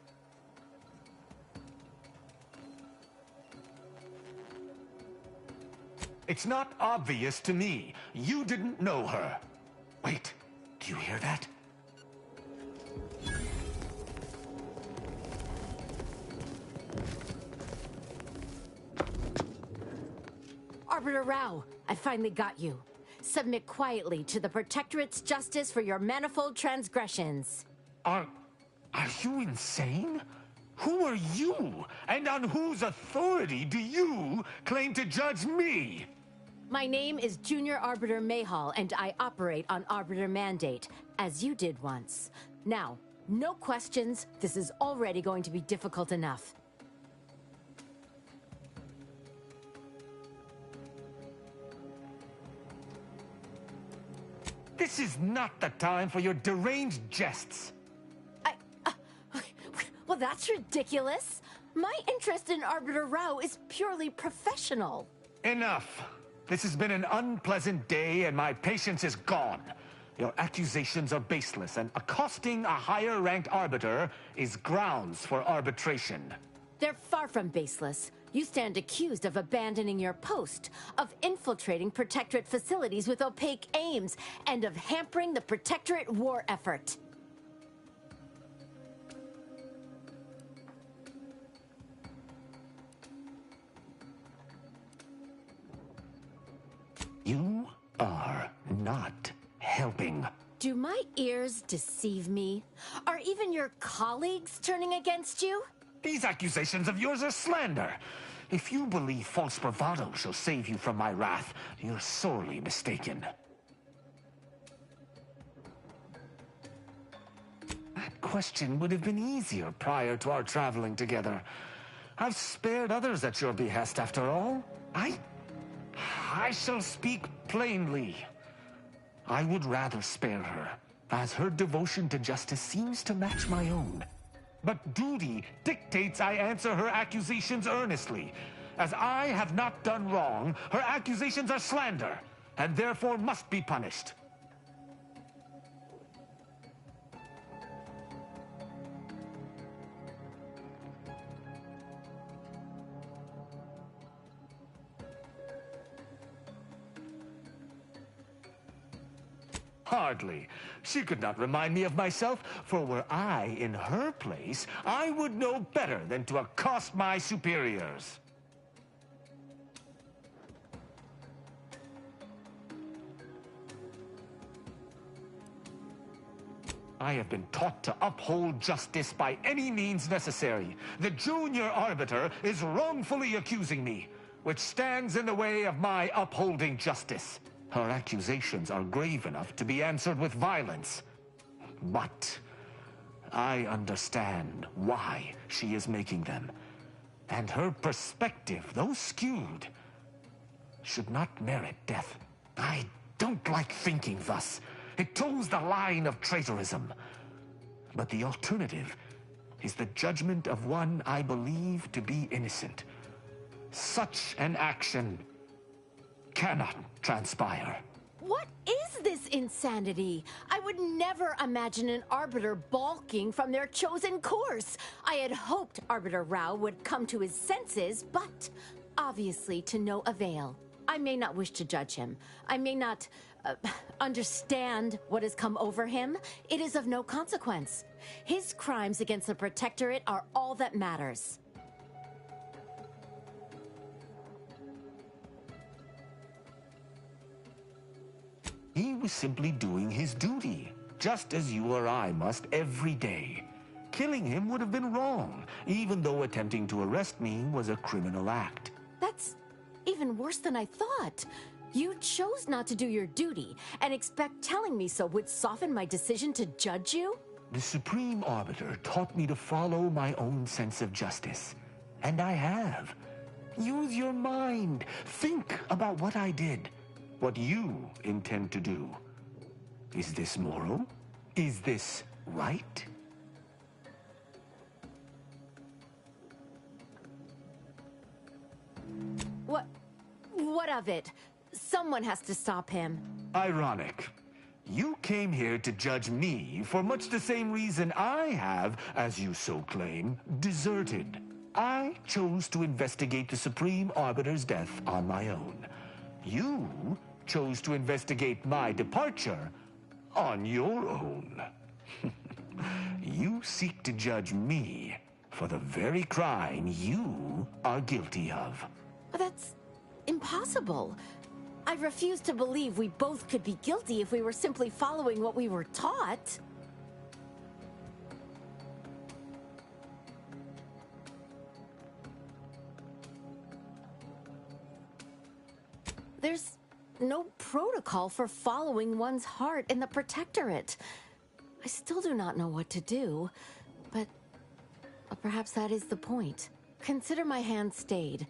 It's not obvious to me. You didn't know her. Wait, do you hear that? Arbiter Rao, I finally got you. Submit quietly to the Protectorate's justice for your manifold transgressions. Are you insane? Who are you? And on whose authority do you claim to judge me? My name is Junior Arbiter Mayhall, and I operate on Arbiter Mandate, as you did once. Now, no questions. This is already going to be difficult enough. This is not the time for your deranged jests. Well, that's ridiculous. My interest in Arbiter Rao is purely professional. Enough. This has been an unpleasant day, and my patience is gone. Your accusations are baseless, and accosting a higher-ranked arbiter is grounds for arbitration. They're far from baseless. You stand accused of abandoning your post, of infiltrating Protectorate facilities with opaque aims, and of hampering the Protectorate war effort. You are not helping. Do my ears deceive me? Are even your colleagues turning against you? These accusations of yours are slander. If you believe false bravado shall save you from my wrath, you're sorely mistaken. That question would have been easier prior to our traveling together. I've spared others at your behest, after all. I shall speak plainly. I would rather spare her, as her devotion to justice seems to match my own. But duty dictates I answer her accusations earnestly. As I have not done wrong, her accusations are slander, and therefore must be punished. Hardly. She could not remind me of myself, for were I in her place, I would know better than to accost my superiors. I have been taught to uphold justice by any means necessary. The junior arbiter is wrongfully accusing me, which stands in the way of my upholding justice. Her accusations are grave enough to be answered with violence. But I understand why she is making them. And her perspective, though skewed, should not merit death. I don't like thinking thus. It toes the line of traitorism. But the alternative is the judgment of one I believe to be innocent. Such an action cannot transpire. What is this insanity? I would never imagine an Arbiter balking from their chosen course. I had hoped Arbiter Rao would come to his senses, but obviously to no avail. I may not wish to judge him. I may not understand what has come over him. It is of no consequence. His crimes against the Protectorate are all that matters. He was simply doing his duty, just as you or I must every day. Killing him would have been wrong, even though attempting to arrest me was a criminal act. That's even worse than I thought. You chose not to do your duty, and expect telling me so would soften my decision to judge you? The Supreme Arbiter taught me to follow my own sense of justice. And I have. Use your mind. Think about what I did. What you intend to do. Is this moral? Is this right? What of it? Someone has to stop him. Ironic. You came here to judge me for much the same reason I have, as you so claim, deserted. I chose to investigate the Supreme Arbiter's death on my own. You chose to investigate my departure on your own. You seek to judge me for the very crime you are guilty of. That's impossible. I refuse to believe we both could be guilty if we were simply following what we were taught. There's no protocol for following one's heart in the Protectorate. I still do not know what to do, but perhaps that is the point. Consider my hand stayed.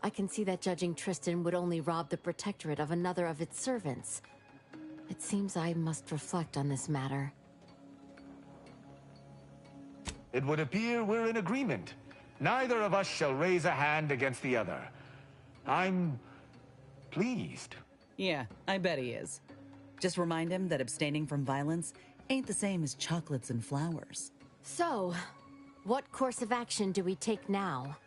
I can see that judging Tristan would only rob the Protectorate of another of its servants. It seems I must reflect on this matter. It would appear we're in agreement. Neither of us shall raise a hand against the other. I'm pleased. Yeah, I bet he is. Just remind him that abstaining from violence ain't the same as chocolates and flowers. So, what course of action do we take now?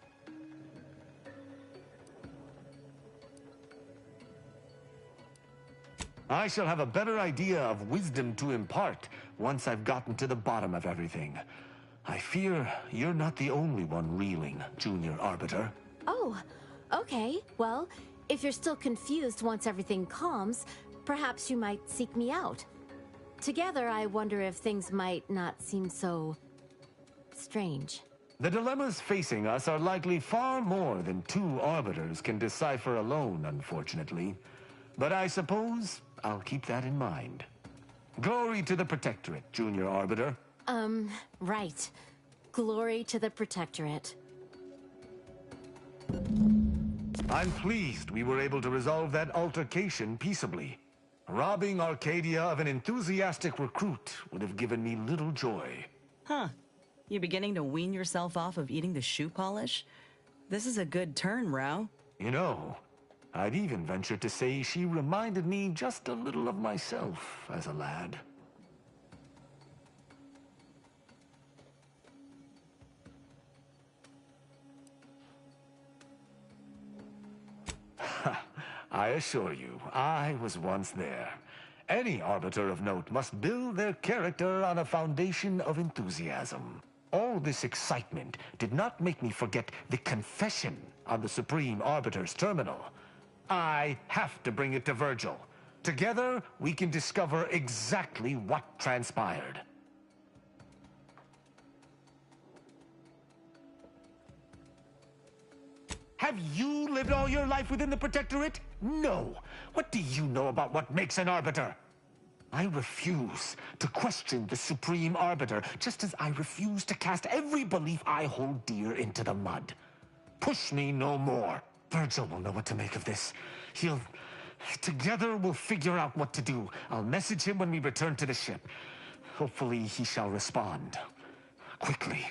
I shall have a better idea of wisdom to impart once I've gotten to the bottom of everything. I fear you're not the only one reeling, Junior Arbiter. Oh, okay. Well, if you're still confused once everything calms, perhaps you might seek me out. Together, I wonder if things might not seem so strange. The dilemmas facing us are likely far more than two arbiters can decipher alone, unfortunately. But I suppose I'll keep that in mind. Glory to the Protectorate, Junior Arbiter. Right. Glory to the Protectorate. I'm pleased we were able to resolve that altercation peaceably. Robbing Arcadia of an enthusiastic recruit would have given me little joy. Huh. You beginning to wean yourself off of eating the shoe polish? This is a good turn, Rao. You know, I'd even venture to say she reminded me just a little of myself as a lad. I assure you, I was once there. Any arbiter of note must build their character on a foundation of enthusiasm. All this excitement did not make me forget the confession on the Supreme Arbiter's terminal. I have to bring it to Virgil. Together, we can discover exactly what transpired. Have you lived all your life within the Protectorate? No. What do you know about what makes an Arbiter? I refuse to question the Supreme Arbiter, just as I refuse to cast every belief I hold dear into the mud. Push me no more. Virgil will know what to make of this. Together we'll figure out what to do. I'll message him when we return to the ship. Hopefully he shall respond. Quickly.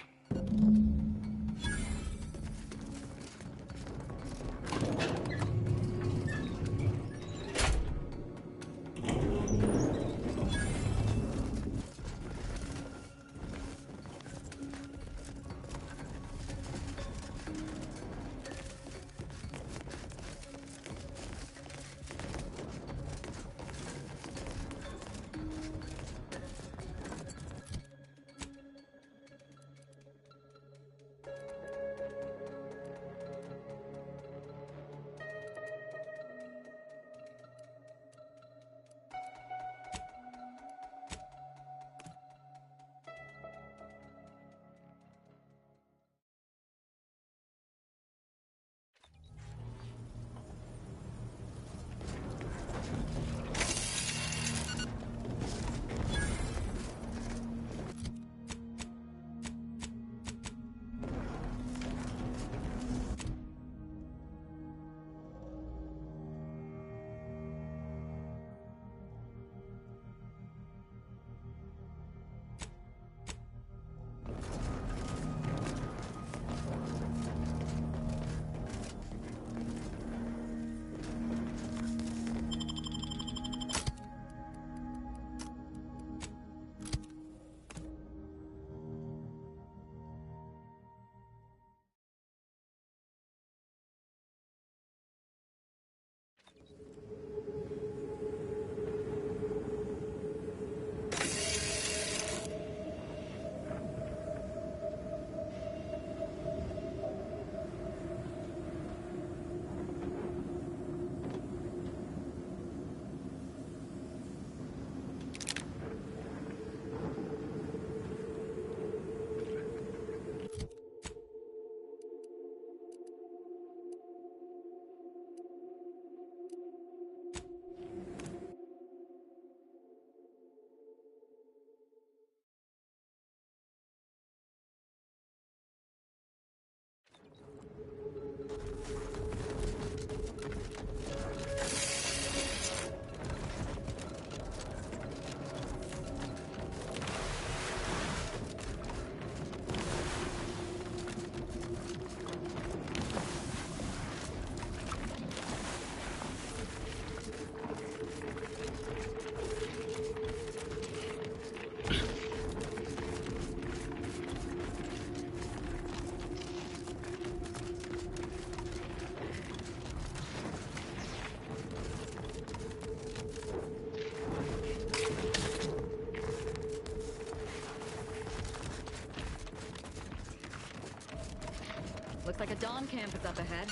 Looks like a Dawn camp is up ahead.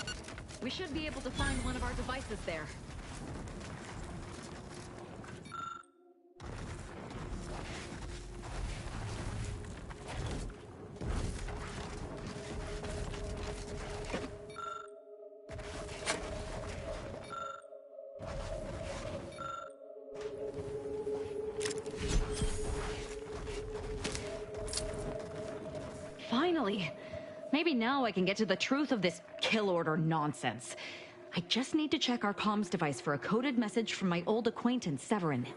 We should be able to find one of our devices there. Finally. Maybe now I can get to the truth of this kill order nonsense. I just need to check our comms device for a coded message from my old acquaintance, Severin.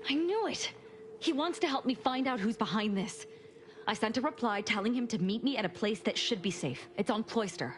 I knew it! He wants to help me find out who's behind this. I sent a reply telling him to meet me at a place that should be safe. It's on Cloister.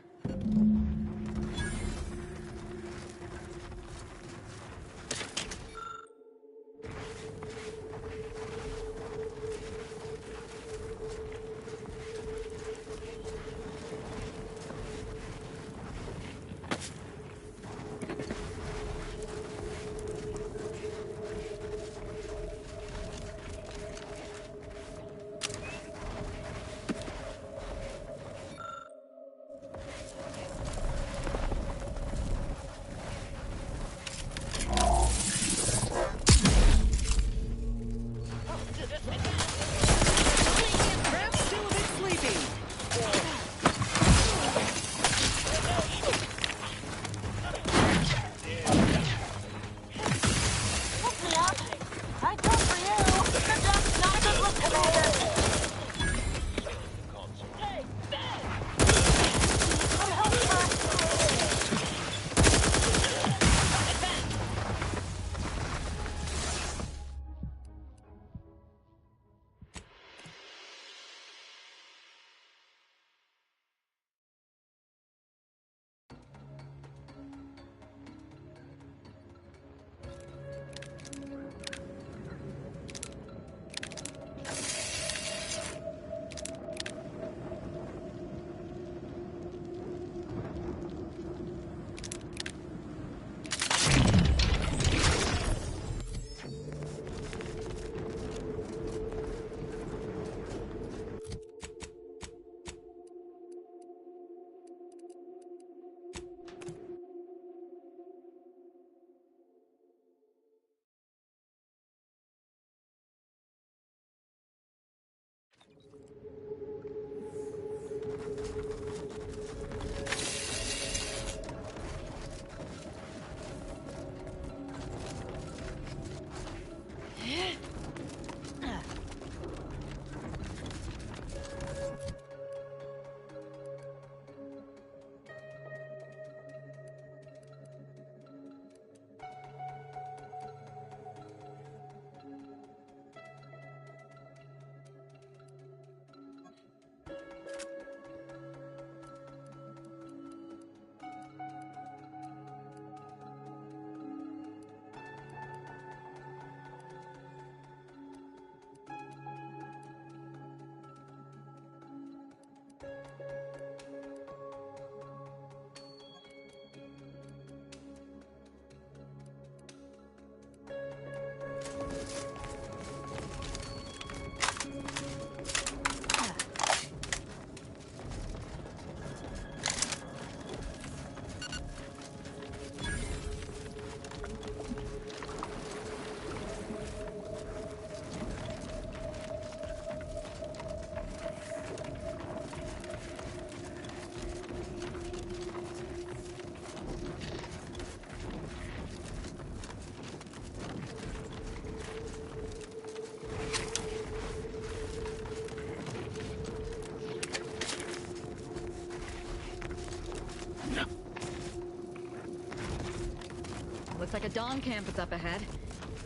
Looks like a Dawn camp is up ahead.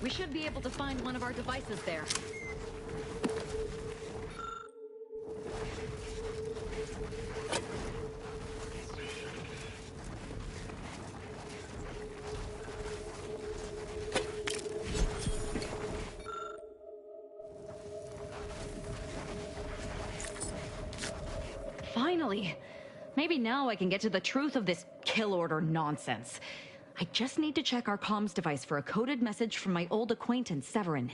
We should be able to find one of our devices there. Finally! Maybe now I can get to the truth of this kill order nonsense. I just need to check our comms device for a coded message from my old acquaintance, Severin.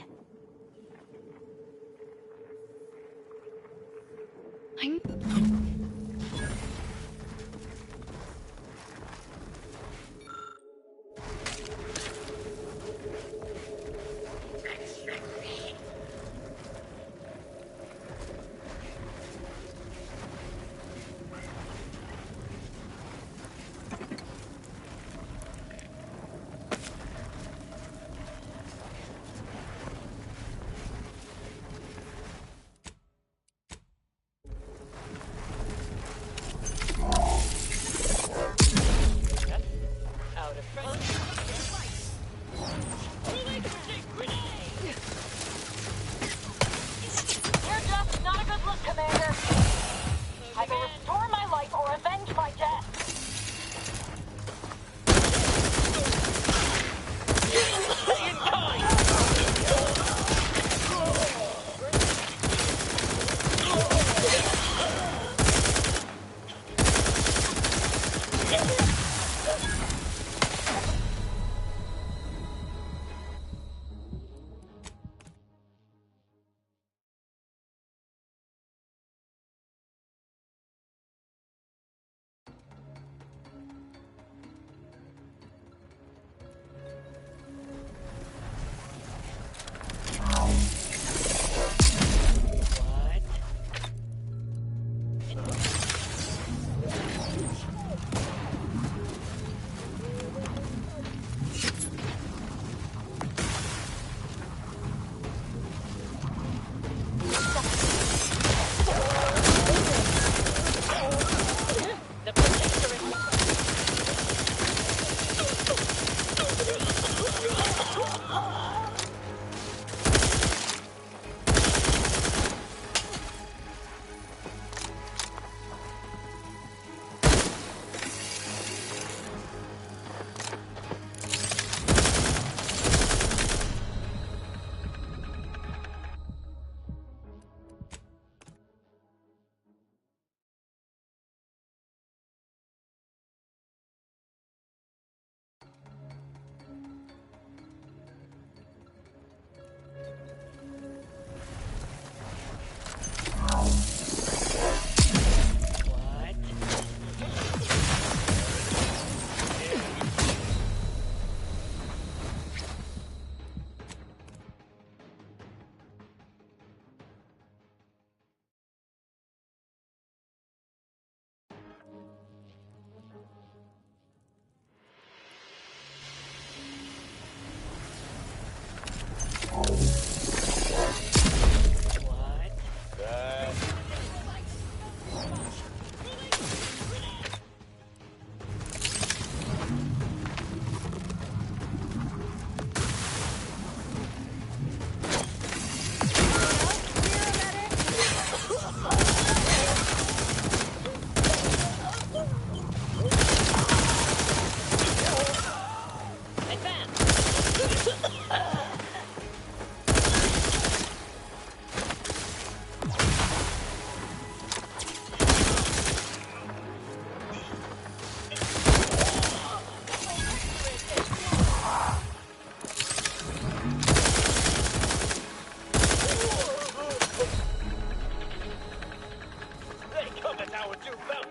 you felt.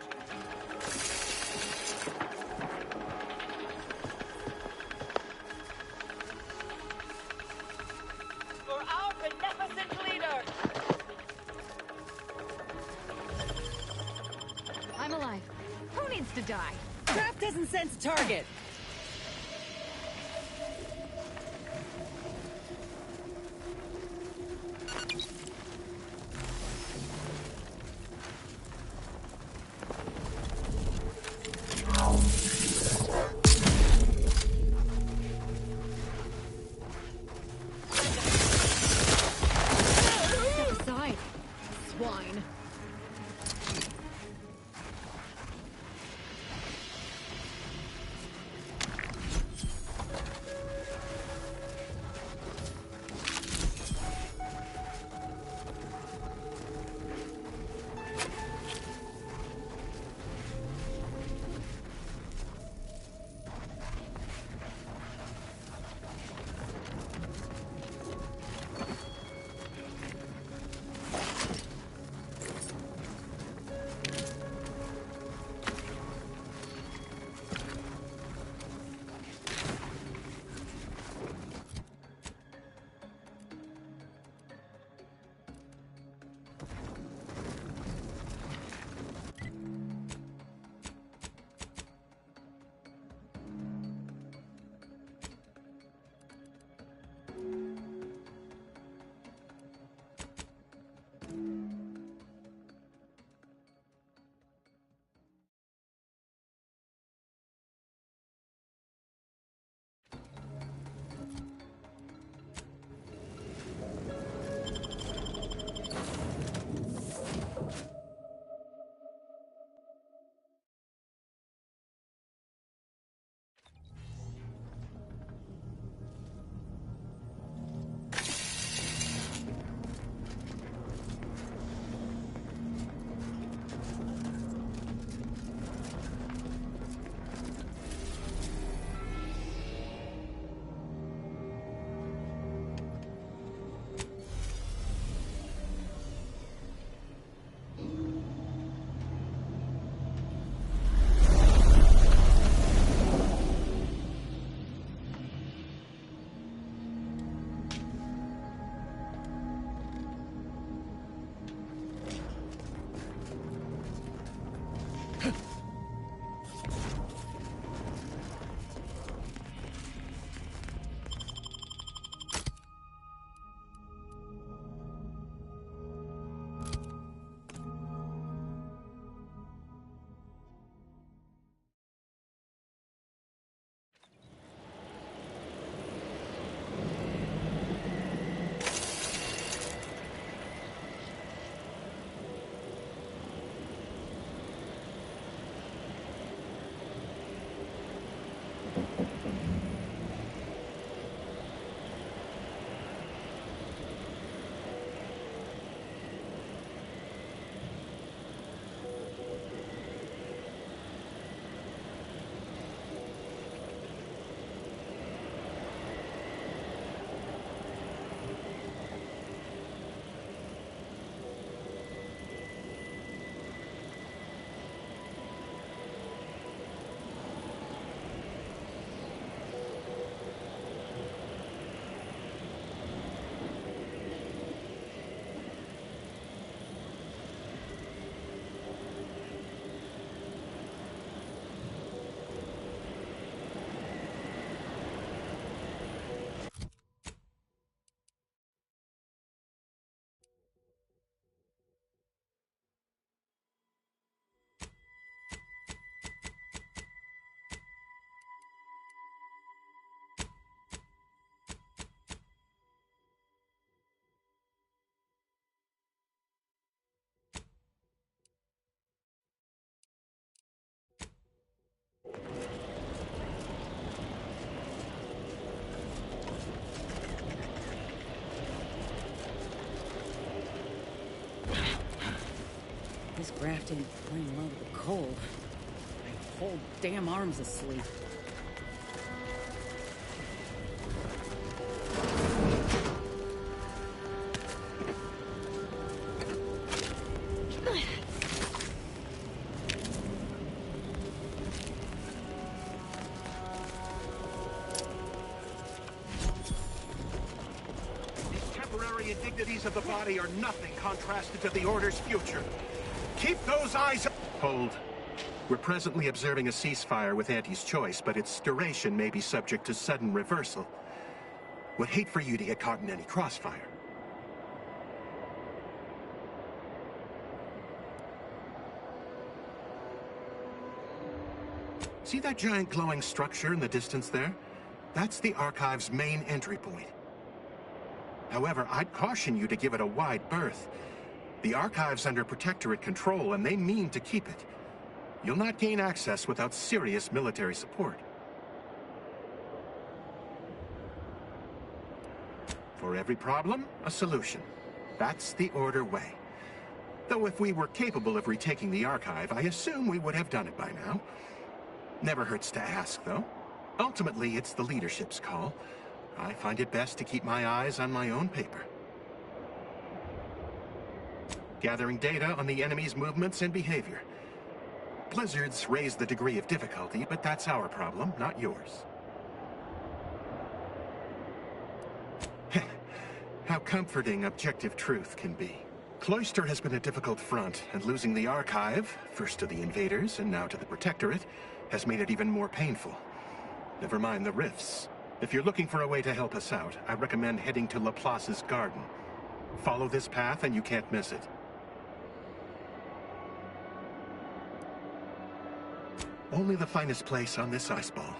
For our beneficent leader! I'm alive. Who needs to die? Craft doesn't sense target. Step aside, swine. This graft ain't playing well with the cold. My whole damn arm's asleep. memories of the body are nothing contrasted to the Order's future. Keep those eyes... Hold. We're presently observing a ceasefire with Auntie's choice, but its duration may be subject to sudden reversal. Would hate for you to get caught in any crossfire. See that giant glowing structure in the distance there? That's the Archive's main entry point. However, I'd caution you to give it a wide berth. The Archive's under Protectorate control, and they mean to keep it. You'll not gain access without serious military support. For every problem, a solution. That's the Order way. Though if we were capable of retaking the Archive, I assume we would have done it by now. Never hurts to ask, though. Ultimately, it's the leadership's call. I find it best to keep my eyes on my own paper. Gathering data on the enemy's movements and behavior. Blizzards raise the degree of difficulty, but that's our problem, not yours. How comforting objective truth can be. Cloister has been a difficult front, and losing the Archive, first to the invaders and now to the Protectorate, has made it even more painful. Never mind the rifts. If you're looking for a way to help us out, I recommend heading to Laplace's garden. Follow this path and you can't miss it. Only the finest place on this ice ball.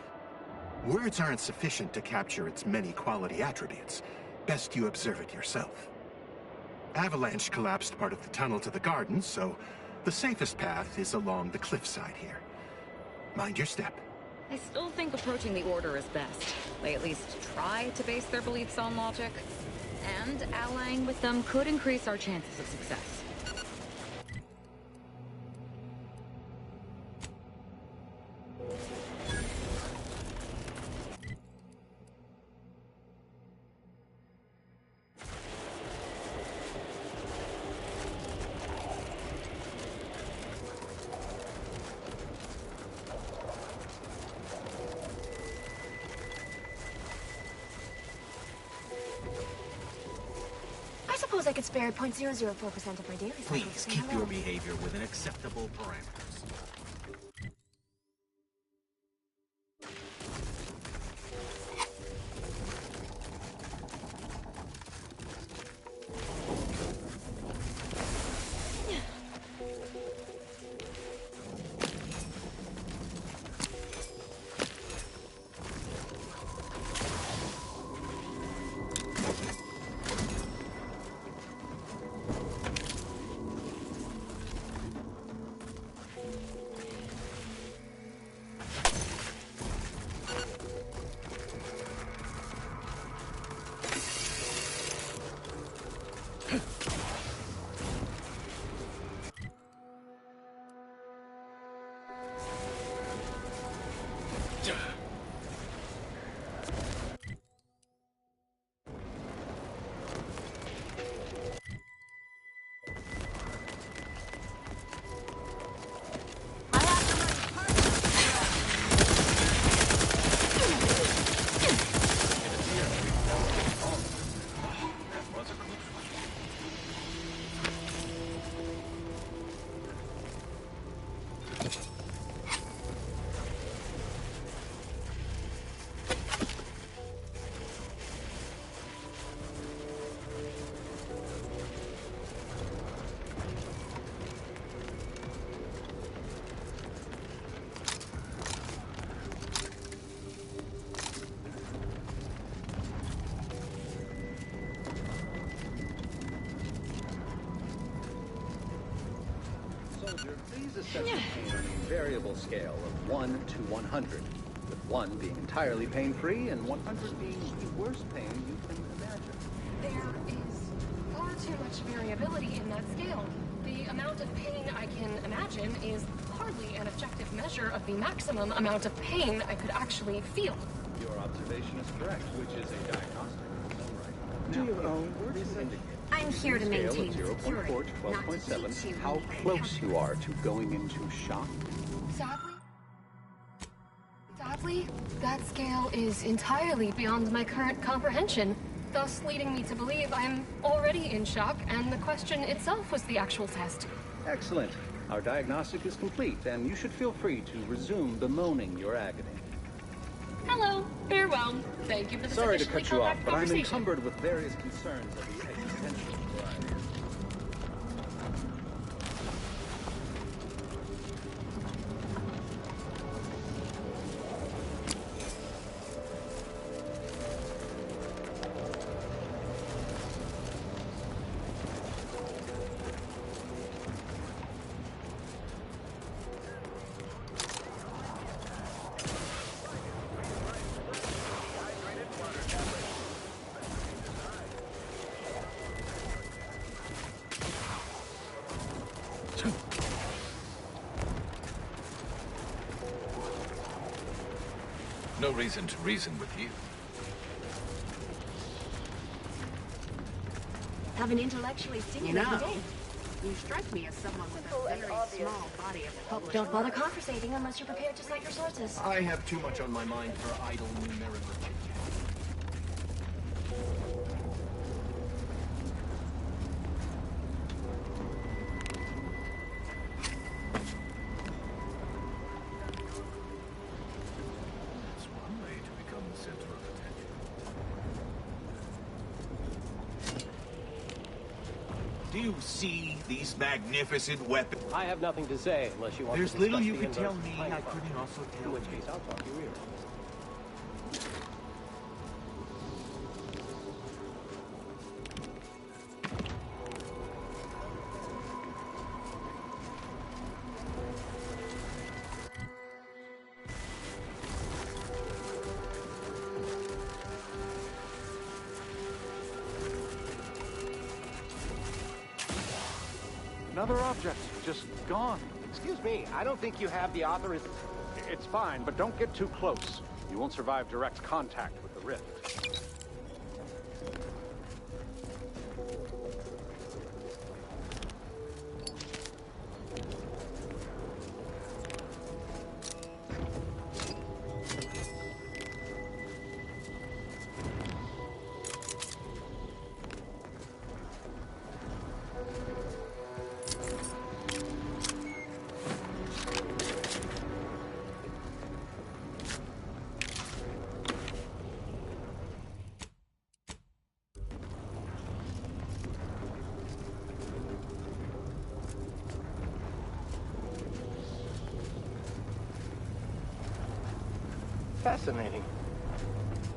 Words aren't sufficient to capture its many quality attributes. Best you observe it yourself. Avalanche collapsed part of the tunnel to the garden, so the safest path is along the cliffside here. Mind your step. I still think approaching the Order is best. They at least try to base their beliefs on logic. And allying with them could increase our chances of success. I could spare 0.004% of my daily cycle. Please keep your behavior within acceptable parameters. Please assess the pain on a variable scale of 1 to 100, with 1 being entirely pain-free and 100 being the worst pain you can imagine. There is far too much variability in that scale. The amount of pain I can imagine is hardly an objective measure of the maximum amount of pain I could actually feel. Your observation is correct, which is a diagnostic. Right. Do your own work. I'm here to maintain security, 0.4 to not to teach 12.7, you how close you are to going into shock. Sadly, that scale is entirely beyond my current comprehension. thus leading me to believe I'm already in shock, and the question itself was the actual test. Excellent. Our diagnostic is complete, and you should feel free to resume bemoaning your agony. Hello. Farewell. Thank you for the Sorry to sufficiently cut you off, correct but I'm conversation. encumbered with various concerns of the existential variety. No reason to reason with you. Have an intellectually stimulating No. day. You strike me as someone with a very small body of published Don't bother work. conversating unless you're prepared to cite your sources. I have too much on my mind for idle numerical chit-chat. That's one way to become the center of attention. Do you see these magnificent weapons? I have nothing to say unless you want There's to little discuss you the can tell inverse me of I Python. couldn't also In tell which you. case, I'll talk you ear. Another object, just gone. Excuse me, I don't think you have the authorization. It's fine, but don't get too close. You won't survive direct contact with the rift. Fascinating.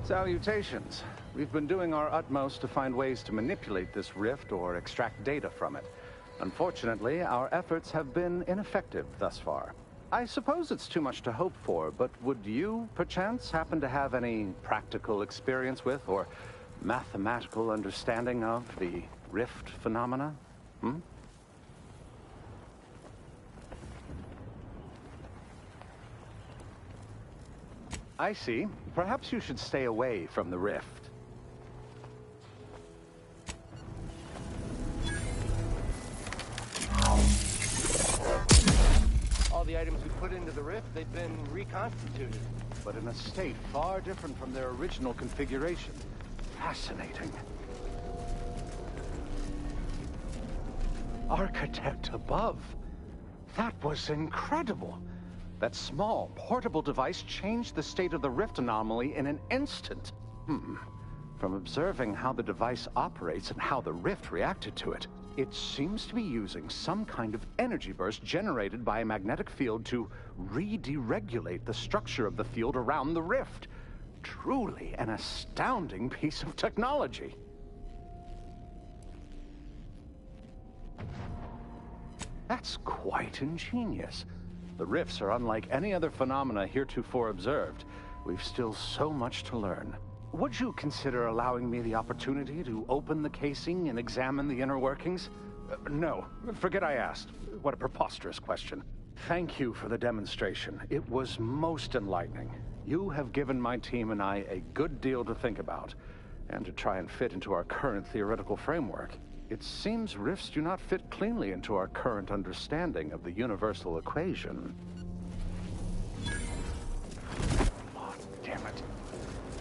Salutations. We've been doing our utmost to find ways to manipulate this rift or extract data from it. Unfortunately, our efforts have been ineffective thus far. I suppose it's too much to hope for, but would you, perchance, happen to have any practical experience with or mathematical understanding of the rift phenomena? Hmm? I see. Perhaps you should stay away from the rift. All the items we put into the rift, they've been reconstituted. But in a state far different from their original configuration. Fascinating. Architect above. That was incredible. That small, portable device changed the state of the rift anomaly in an instant. From observing how the device operates and how the rift reacted to it, it seems to be using some kind of energy burst generated by a magnetic field to re-deregulate the structure of the field around the rift. Truly an astounding piece of technology. That's quite ingenious. The rifts are unlike any other phenomena heretofore observed. We've still so much to learn. Would you consider allowing me the opportunity to open the casing and examine the inner workings? No, forget I asked. What a preposterous question. Thank you for the demonstration. It was most enlightening. You have given my team and I a good deal to think about, and to try and fit into our current theoretical framework. It seems rifts do not fit cleanly into our current understanding of the universal equation. Oh, damn it.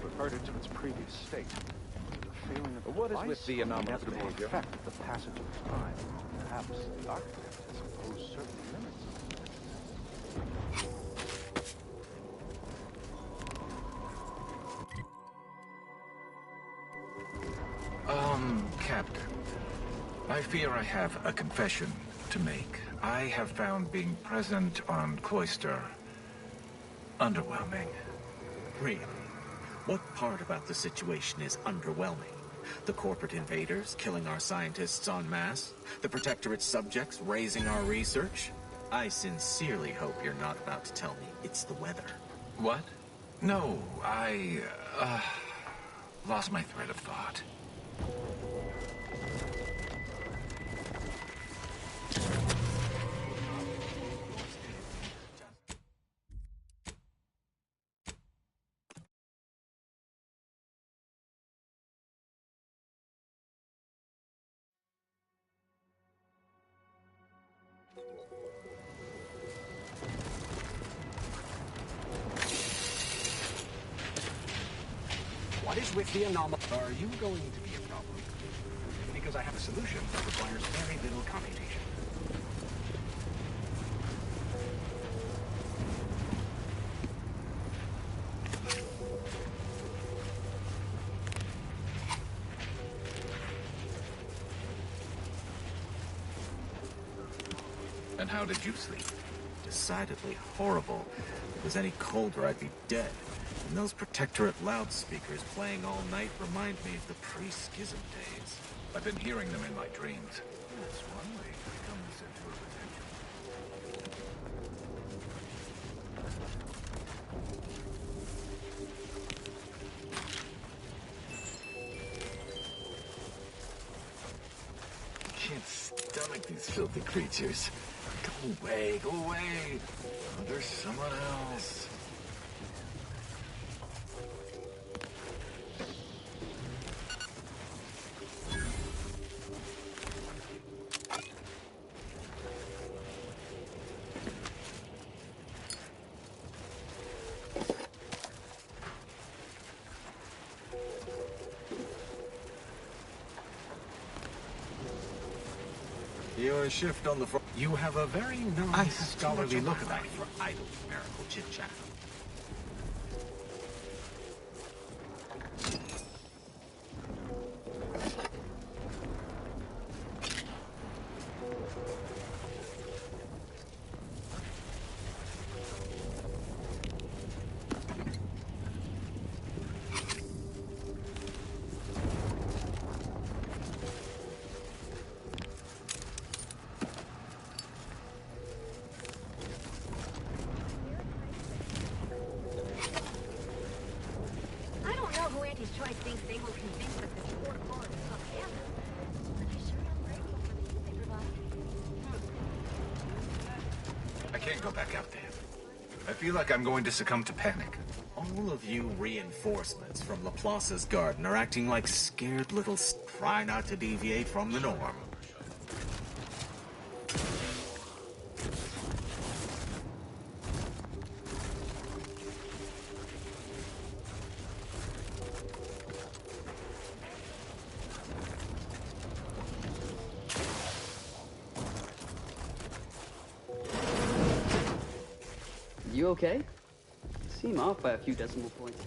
Reverted to its previous state. failing of the What is device with the or anomalous inevitable behavior? effect of the passage of time? Perhaps the architect has imposed certain limits on this. Captain, I fear I have a confession to make. I have found being present on Cloister underwhelming. Really? What part about the situation is underwhelming? The corporate invaders killing our scientists en masse? The Protectorate's subjects raising our research? I sincerely hope you're not about to tell me it's the weather. What? No, I lost my thread of thought. What is with the anomaly? Are you going to be a problem? Because I have a solution that requires very little computation. And how did you sleep? Decidedly horrible. If it was any colder, I'd be dead. And those Protectorate loudspeakers playing all night remind me of the pre-schism days. I've been hearing them in my dreams. That's one way to become the center of attention. Can't stomach these filthy creatures. Go away, go away. Oh, there's someone else. Your shift on the front. You have a very nice scholarly look about you for idle numerical chit-chat. Troy thinks they will convince us that the fourth floor is propaganda. But I sure am grateful for the use they provide. I can't go back out there. I feel like I'm going to succumb to panic. All of you reinforcements from Laplace's garden are acting like scared little... Try not to deviate from the norm. You okay? You seem off by a few decimal points.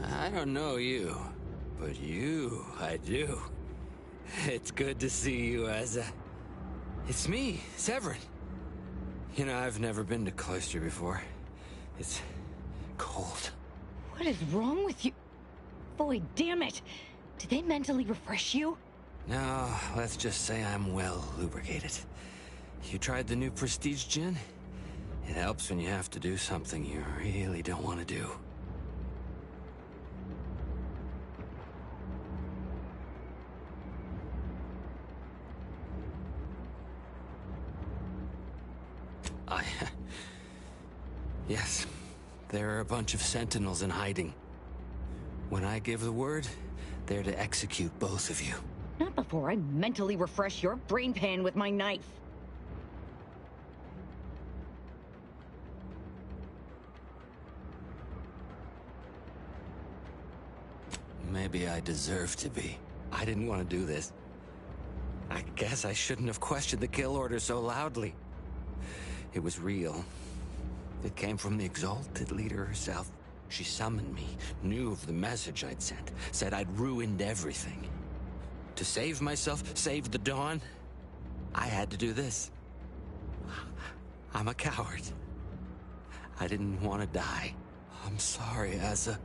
I don't know you, but you, I do. It's good to see you, Asa. It's me, Severin. You know, I've never been to Cloister before. It's cold. What is wrong with you? Boy, damn it! Did they mentally refresh you? No, let's just say I'm well lubricated. You tried the new Prestige gin? It helps when you have to do something you really don't want to do. Yes, there are a bunch of sentinels in hiding. When I give the word, they're to execute both of you. Not before I mentally refresh your brain pan with my knife. Maybe I deserve to be. I didn't want to do this. I guess I shouldn't have questioned the kill order so loudly. It was real. It came from the exalted leader herself. She summoned me, knew of the message I'd sent, said I'd ruined everything. To save myself, save the Dawn, I had to do this. I'm a coward. I didn't want to die. I'm sorry, Asa.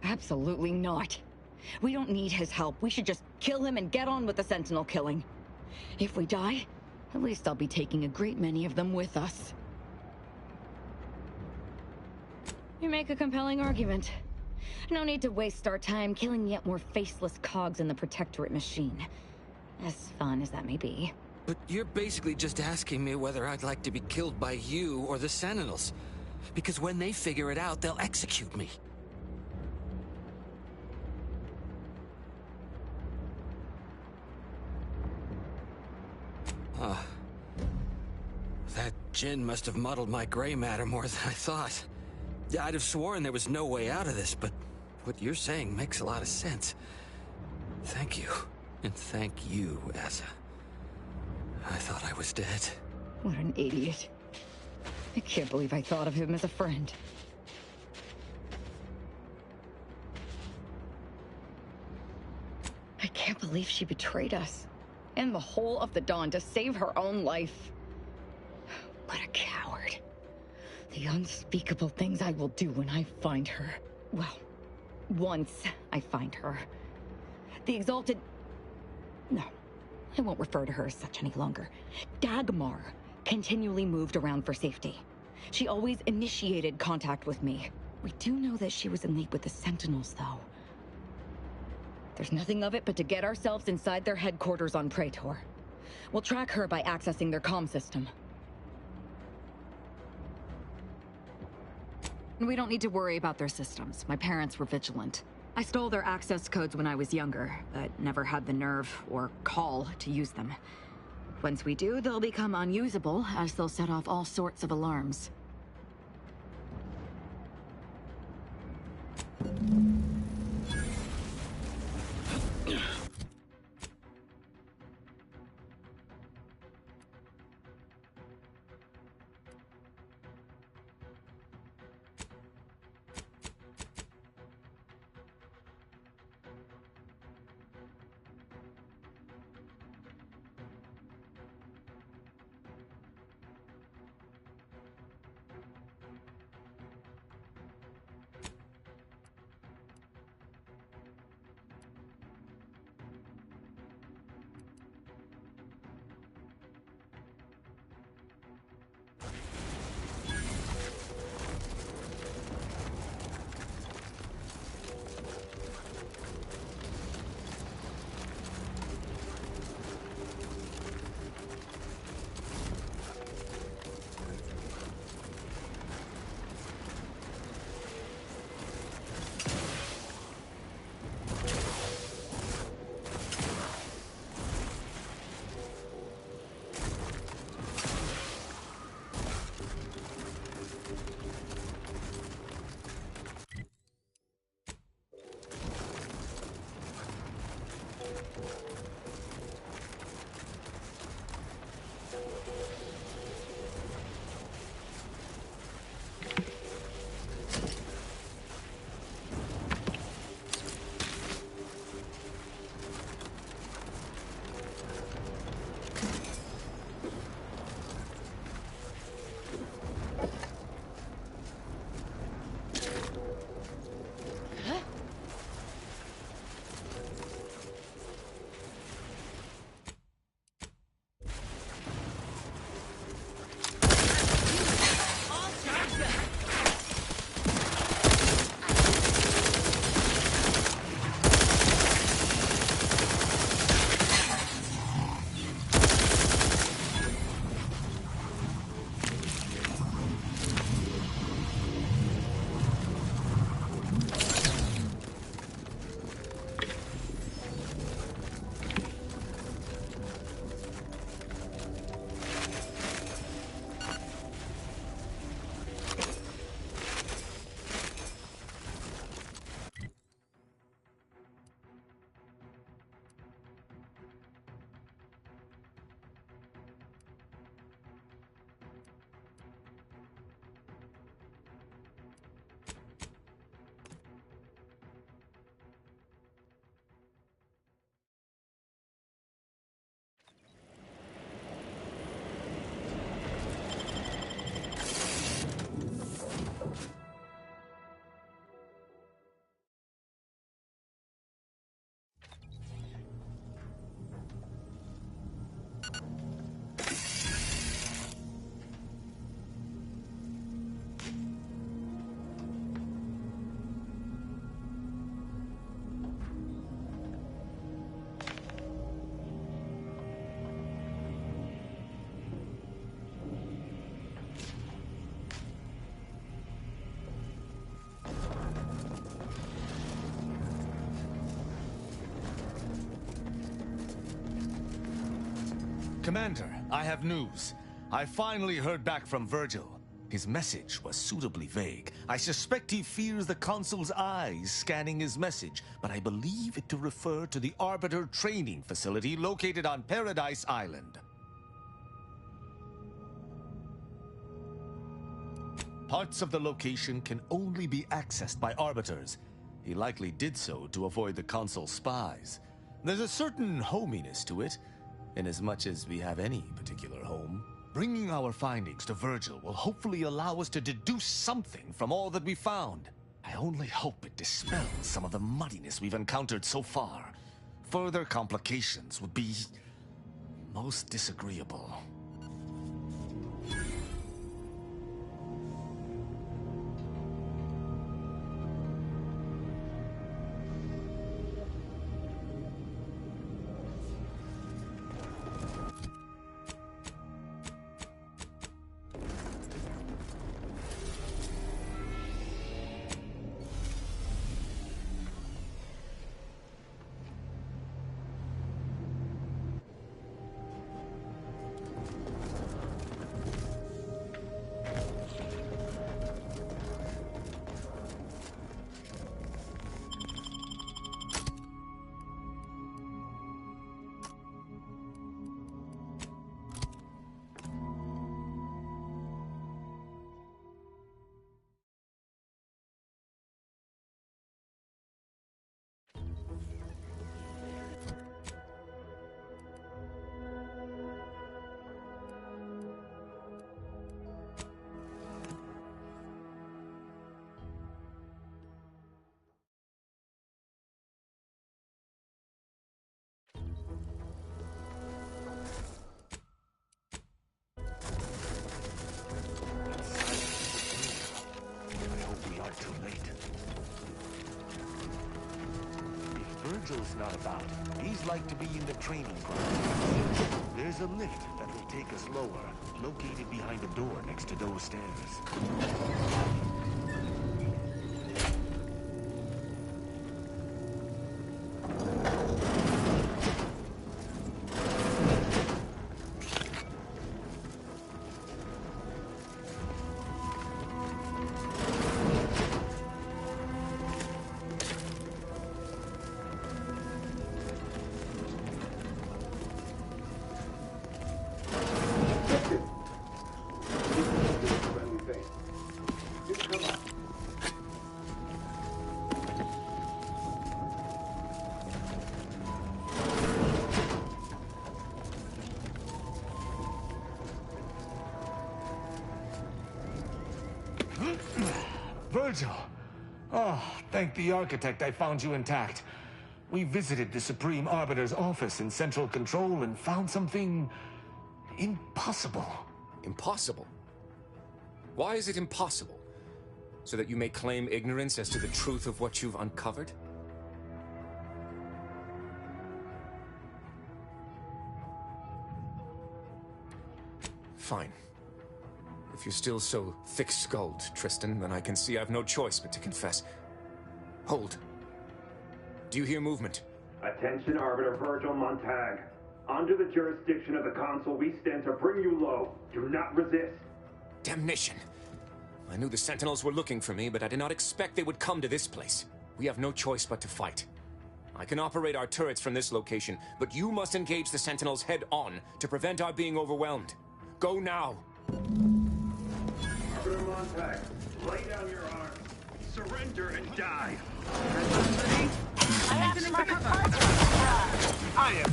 Absolutely not. We don't need his help. We should just kill him and get on with the Sentinel killing. If we die, at least I'll be taking a great many of them with us. You make a compelling argument. No need to waste our time killing yet more faceless cogs in the Protectorate machine. As fun as that may be. But you're basically just asking me whether I'd like to be killed by you or the Sentinels. Because when they figure it out, they'll execute me. That gin must have muddled my gray matter more than I thought. I'd have sworn there was no way out of this, but what you're saying makes a lot of sense. Thank you. And thank you, Asa. I thought I was dead. What an idiot. I can't believe I thought of him as a friend. I can't believe she betrayed us. And the whole of the Dawn to save her own life. What a coward. The unspeakable things I will do when I find her. Well, once I find her. The exalted... No, I won't refer to her as such any longer. Dagmar continually moved around for safety. She always initiated contact with me. We do know that she was in league with the Sentinels, though. There's nothing of it but to get ourselves inside their headquarters on Praetor. We'll track her by accessing their comm system. We don't need to worry about their systems. My parents were vigilant. I stole their access codes when I was younger, but never had the nerve or call to use them. Once we do, they'll become unusable, as they'll set off all sorts of alarms. Commander, I have news. I finally heard back from Virgil. His message was suitably vague. I suspect he fears the Consul's eyes scanning his message, but I believe it to refer to the Arbiter training facility located on Paradise Island. Parts of the location can only be accessed by Arbiters. He likely did so to avoid the Consul's spies. There's a certain hominess to it, inasmuch as we have any particular home. Bringing our findings to Virgil will hopefully allow us to deduce something from all that we found. I only hope it dispels some of the muddiness we've encountered so far. Further complications would be most disagreeable. Virgil's not about. He's like to be in the training ground. There's a lift that will take us lower, located behind a door next to those stairs. Virgil! Oh, thank the Architect I found you intact. We visited the Supreme Arbiter's office in Central Control and found something impossible. Impossible? Why is it impossible? So that you may claim ignorance as to the truth of what you've uncovered? Fine. If you're still so thick-skulled, Tristan, then I can see I've no choice but to confess. Hold. Do you hear movement? Attention, Arbiter Virgil Montag. Under the jurisdiction of the Consul, we stand to bring you low. Do not resist. Damnation! I knew the Sentinels were looking for me, but I did not expect they would come to this place. We have no choice but to fight. I can operate our turrets from this location, but you must engage the Sentinels head-on to prevent our being overwhelmed. Go now! Arbiter Montag, lay down your arms. Surrender and die. I have smarter parts. I am.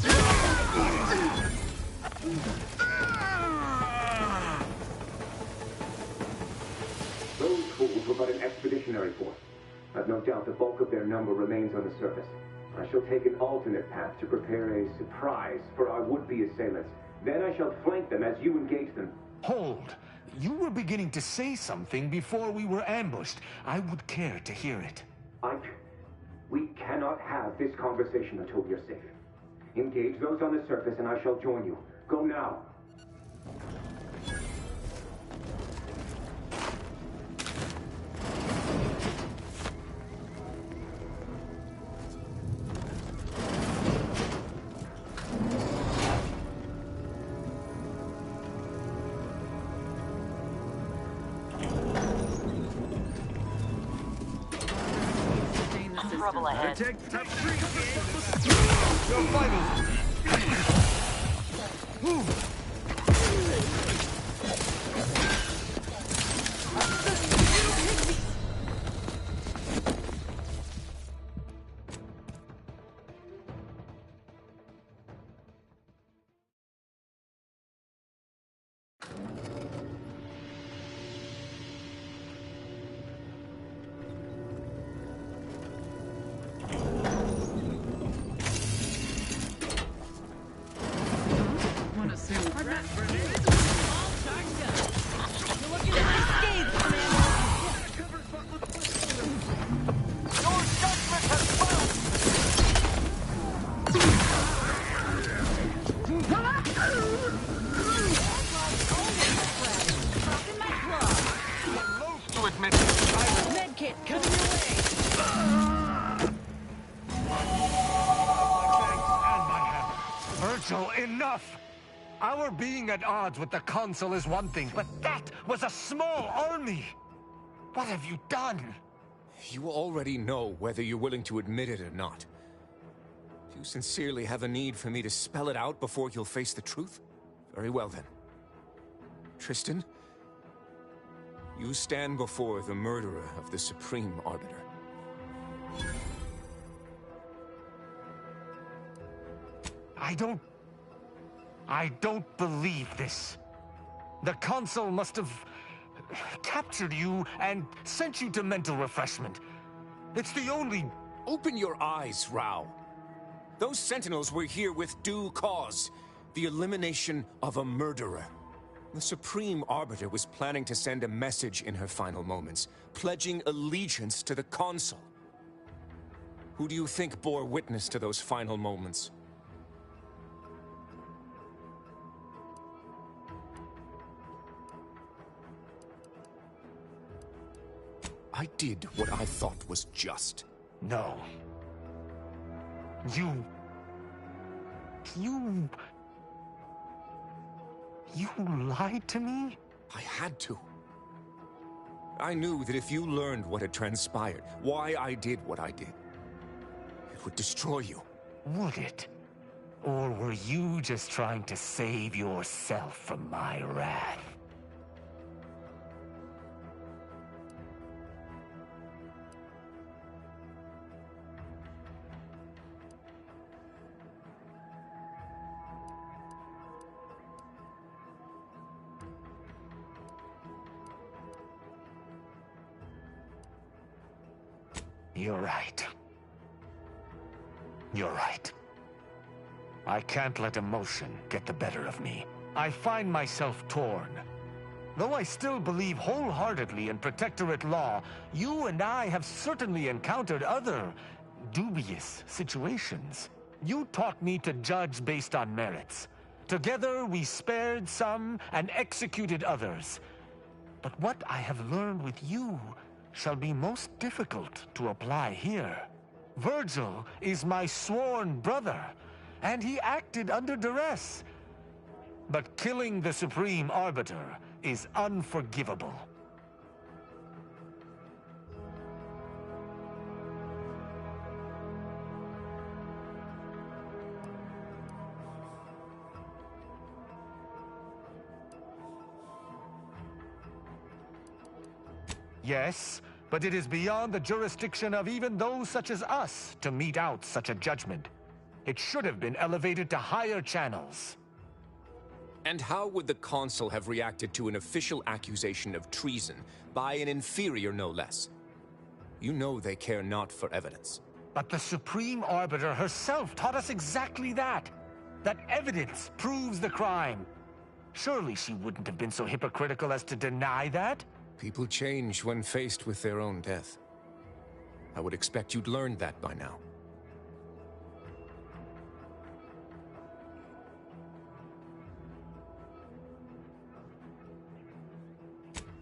Those fools were but an expeditionary force. I've no doubt the bulk of their number remains on the surface. I shall take an alternate path to prepare a surprise for our would-be assailants. Then I shall flank them as you engage them. Hold! You were beginning to say something before we were ambushed. I would care to hear it. We cannot have this conversation until we are safe. Engage those on the surface and I shall join you. Go now. trouble ahead. Take three, your final. Medkit, coming your way! Virgil, enough! Our being at odds with the Council is one thing, but that was a small army! What have you done? You already know whether you're willing to admit it or not. Do you sincerely have a need for me to spell it out before you'll face the truth? Very well then. Tristan, you stand before the murderer of the Supreme Arbiter. I don't believe this. The Council must have captured you and sent you to mental refreshment. It's the only... Open your eyes, Rao. Those Sentinels were here with due cause. The elimination of a murderer. The Supreme Arbiter was planning to send a message in her final moments, pledging allegiance to the Consul. Who do you think bore witness to those final moments? I did what I thought was just. No. You lied to me? I had to. I knew that if you learned what had transpired, why I did what I did, it would destroy you. Would it? Or were you just trying to save yourself from my wrath? You're right. You're right. I can't let emotion get the better of me. I find myself torn. Though I still believe wholeheartedly in Protectorate law, you and I have certainly encountered other dubious situations. You taught me to judge based on merits. Together we spared some and executed others. But what I have learned with you shall be most difficult to apply here. Virgil is my sworn brother, and he acted under duress. But killing the Supreme Arbiter is unforgivable. Yes, but it is beyond the jurisdiction of even those such as us to mete out such a judgment. It should have been elevated to higher channels. And how would the Consul have reacted to an official accusation of treason by an inferior no less? You know they care not for evidence. But the Supreme Arbiter herself taught us exactly that. That evidence proves the crime. Surely she wouldn't have been so hypocritical as to deny that? People change when faced with their own death. I would expect you'd learned that by now.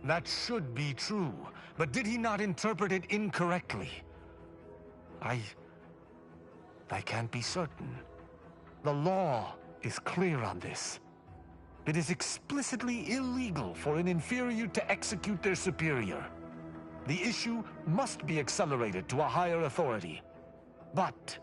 That should be true, but did he not interpret it incorrectly? I can't be certain. The law is clear on this. It is explicitly illegal for an inferior to execute their superior. The issue must be accelerated to a higher authority. But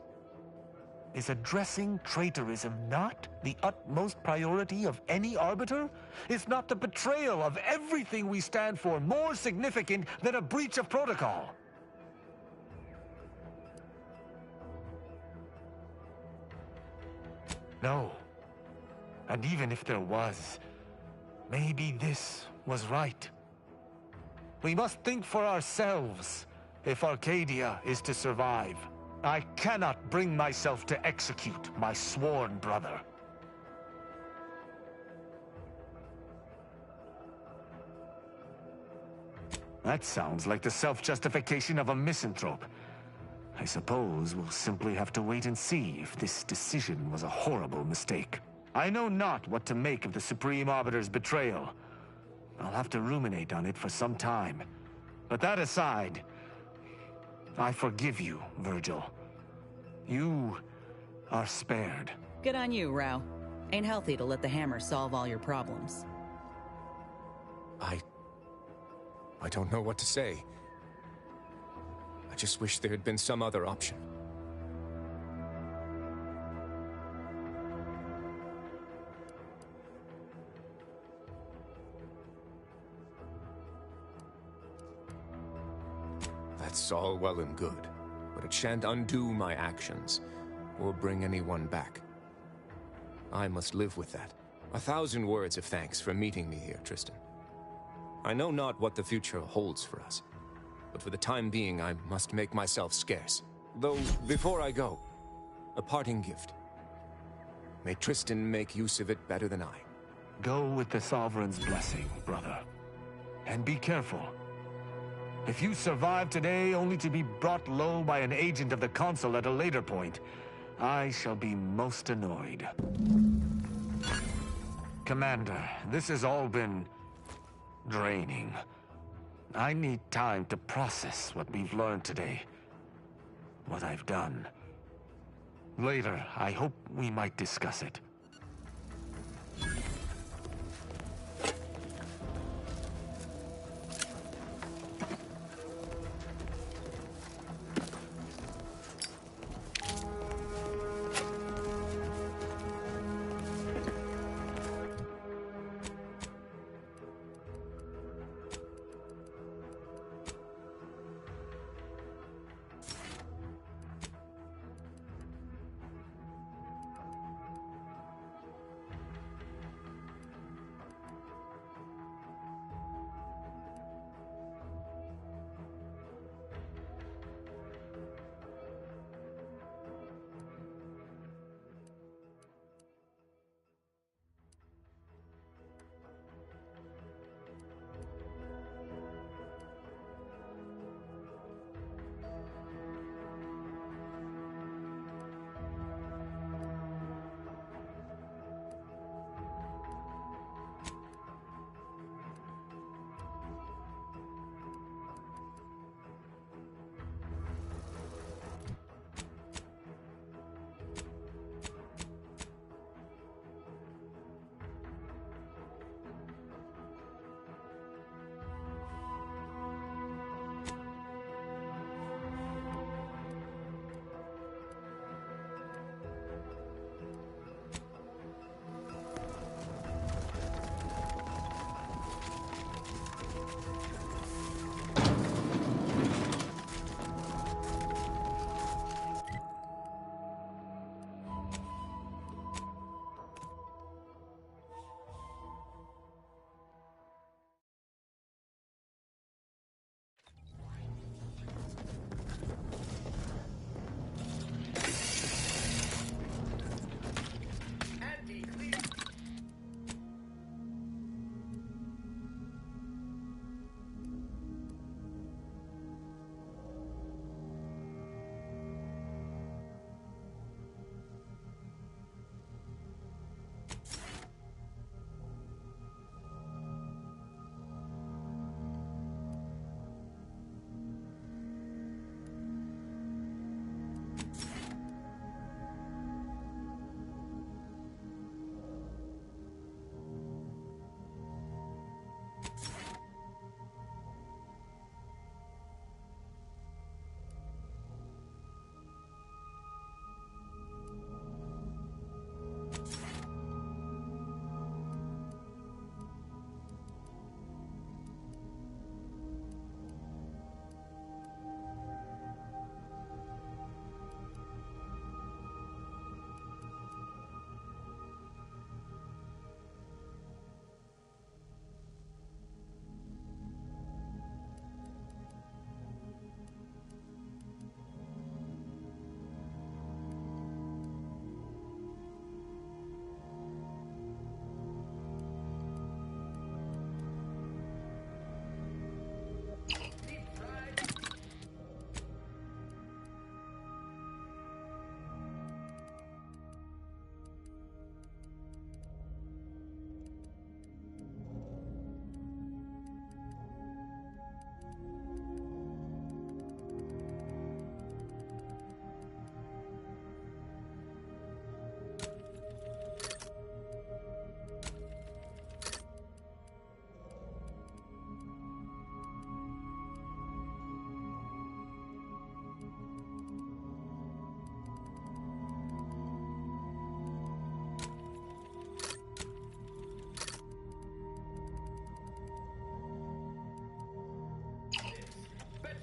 is addressing traitorism not the utmost priority of any arbiter? Is not the betrayal of everything we stand for more significant than a breach of protocol? No. And even if there was, maybe this was right. We must think for ourselves if Arcadia is to survive. I cannot bring myself to execute my sworn brother. That sounds like the self-justification of a misanthrope. I suppose we'll simply have to wait and see if this decision was a horrible mistake. I know not what to make of the Supreme Arbiter's betrayal. I'll have to ruminate on it for some time. But that aside, I forgive you, Virgil. You are spared. Good on you, Rao. Ain't healthy to let the hammer solve all your problems. I don't know what to say. I just wish there had been some other option. That's all well and good, but it shan't undo my actions, or bring anyone back. I must live with that. 1,000 words of thanks for meeting me here, Tristan. I know not what the future holds for us, but for the time being I must make myself scarce. Though, before I go, a parting gift. May Tristan make use of it better than I. Go with the Sovereign's blessing, brother. And be careful. If you survive today only to be brought low by an agent of the Consul at a later point, I shall be most annoyed. Commander, this has all been draining. I need time to process what we've learned today. What I've done. Later, I hope we might discuss it.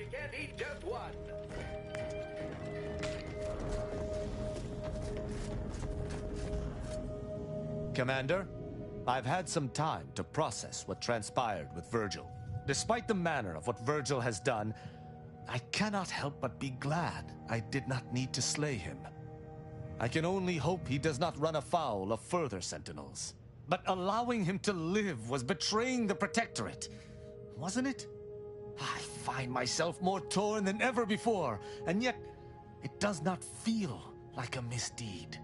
you can't eat just one. Commander, I've had some time to process what transpired with Virgil. Despite the manner of what Virgil has done, I cannot help but be glad I did not need to slay him. I can only hope he does not run afoul of further Sentinels. But allowing him to live was betraying the Protectorate, wasn't it? I find myself more torn than ever before, and yet it does not feel like a misdeed.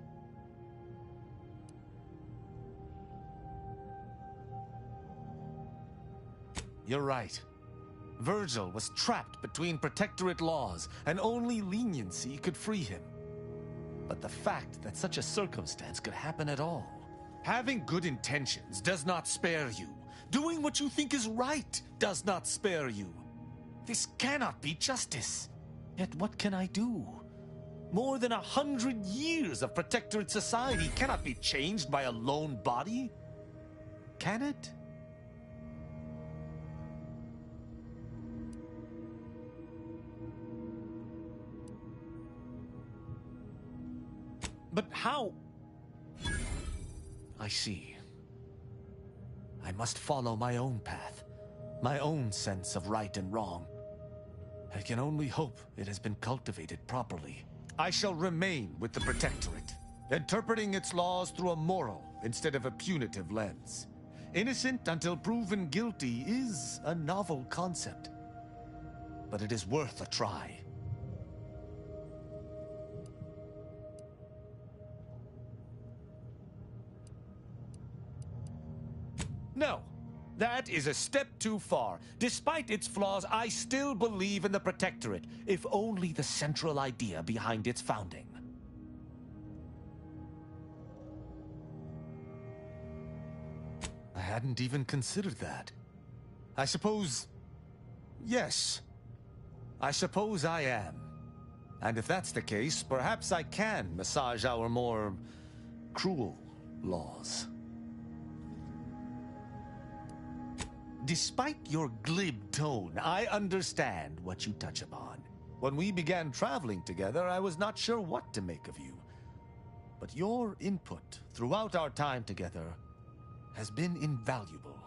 You're right. Virgil was trapped between Protectorate laws, and only leniency could free him. But the fact that such a circumstance could happen at all. Having good intentions does not spare you. Doing what you think is right does not spare you. This cannot be justice. Yet what can I do? More than 100 years of Protectorate society cannot be changed by a lone body. Can it? But how? I see. I must follow my own path, my own sense of right and wrong. I can only hope it has been cultivated properly. I shall remain with the Protectorate, interpreting its laws through a moral instead of a punitive lens. Innocent until proven guilty is a novel concept, but it is worth a try. No, that is a step too far. Despite its flaws, I still believe in the Protectorate, if only the central idea behind its founding. I hadn't even considered that. I suppose... yes. I suppose I am. And if that's the case, perhaps I can massage our more cruel laws. Despite your glib tone, I understand what you touch upon. When we began traveling together, I was not sure what to make of you. But your input throughout our time together has been invaluable.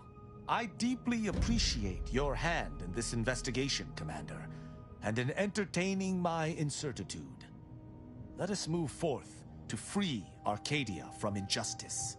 I deeply appreciate your hand in this investigation, Commander, and in entertaining my incertitude. Let us move forth to free Arcadia from injustice.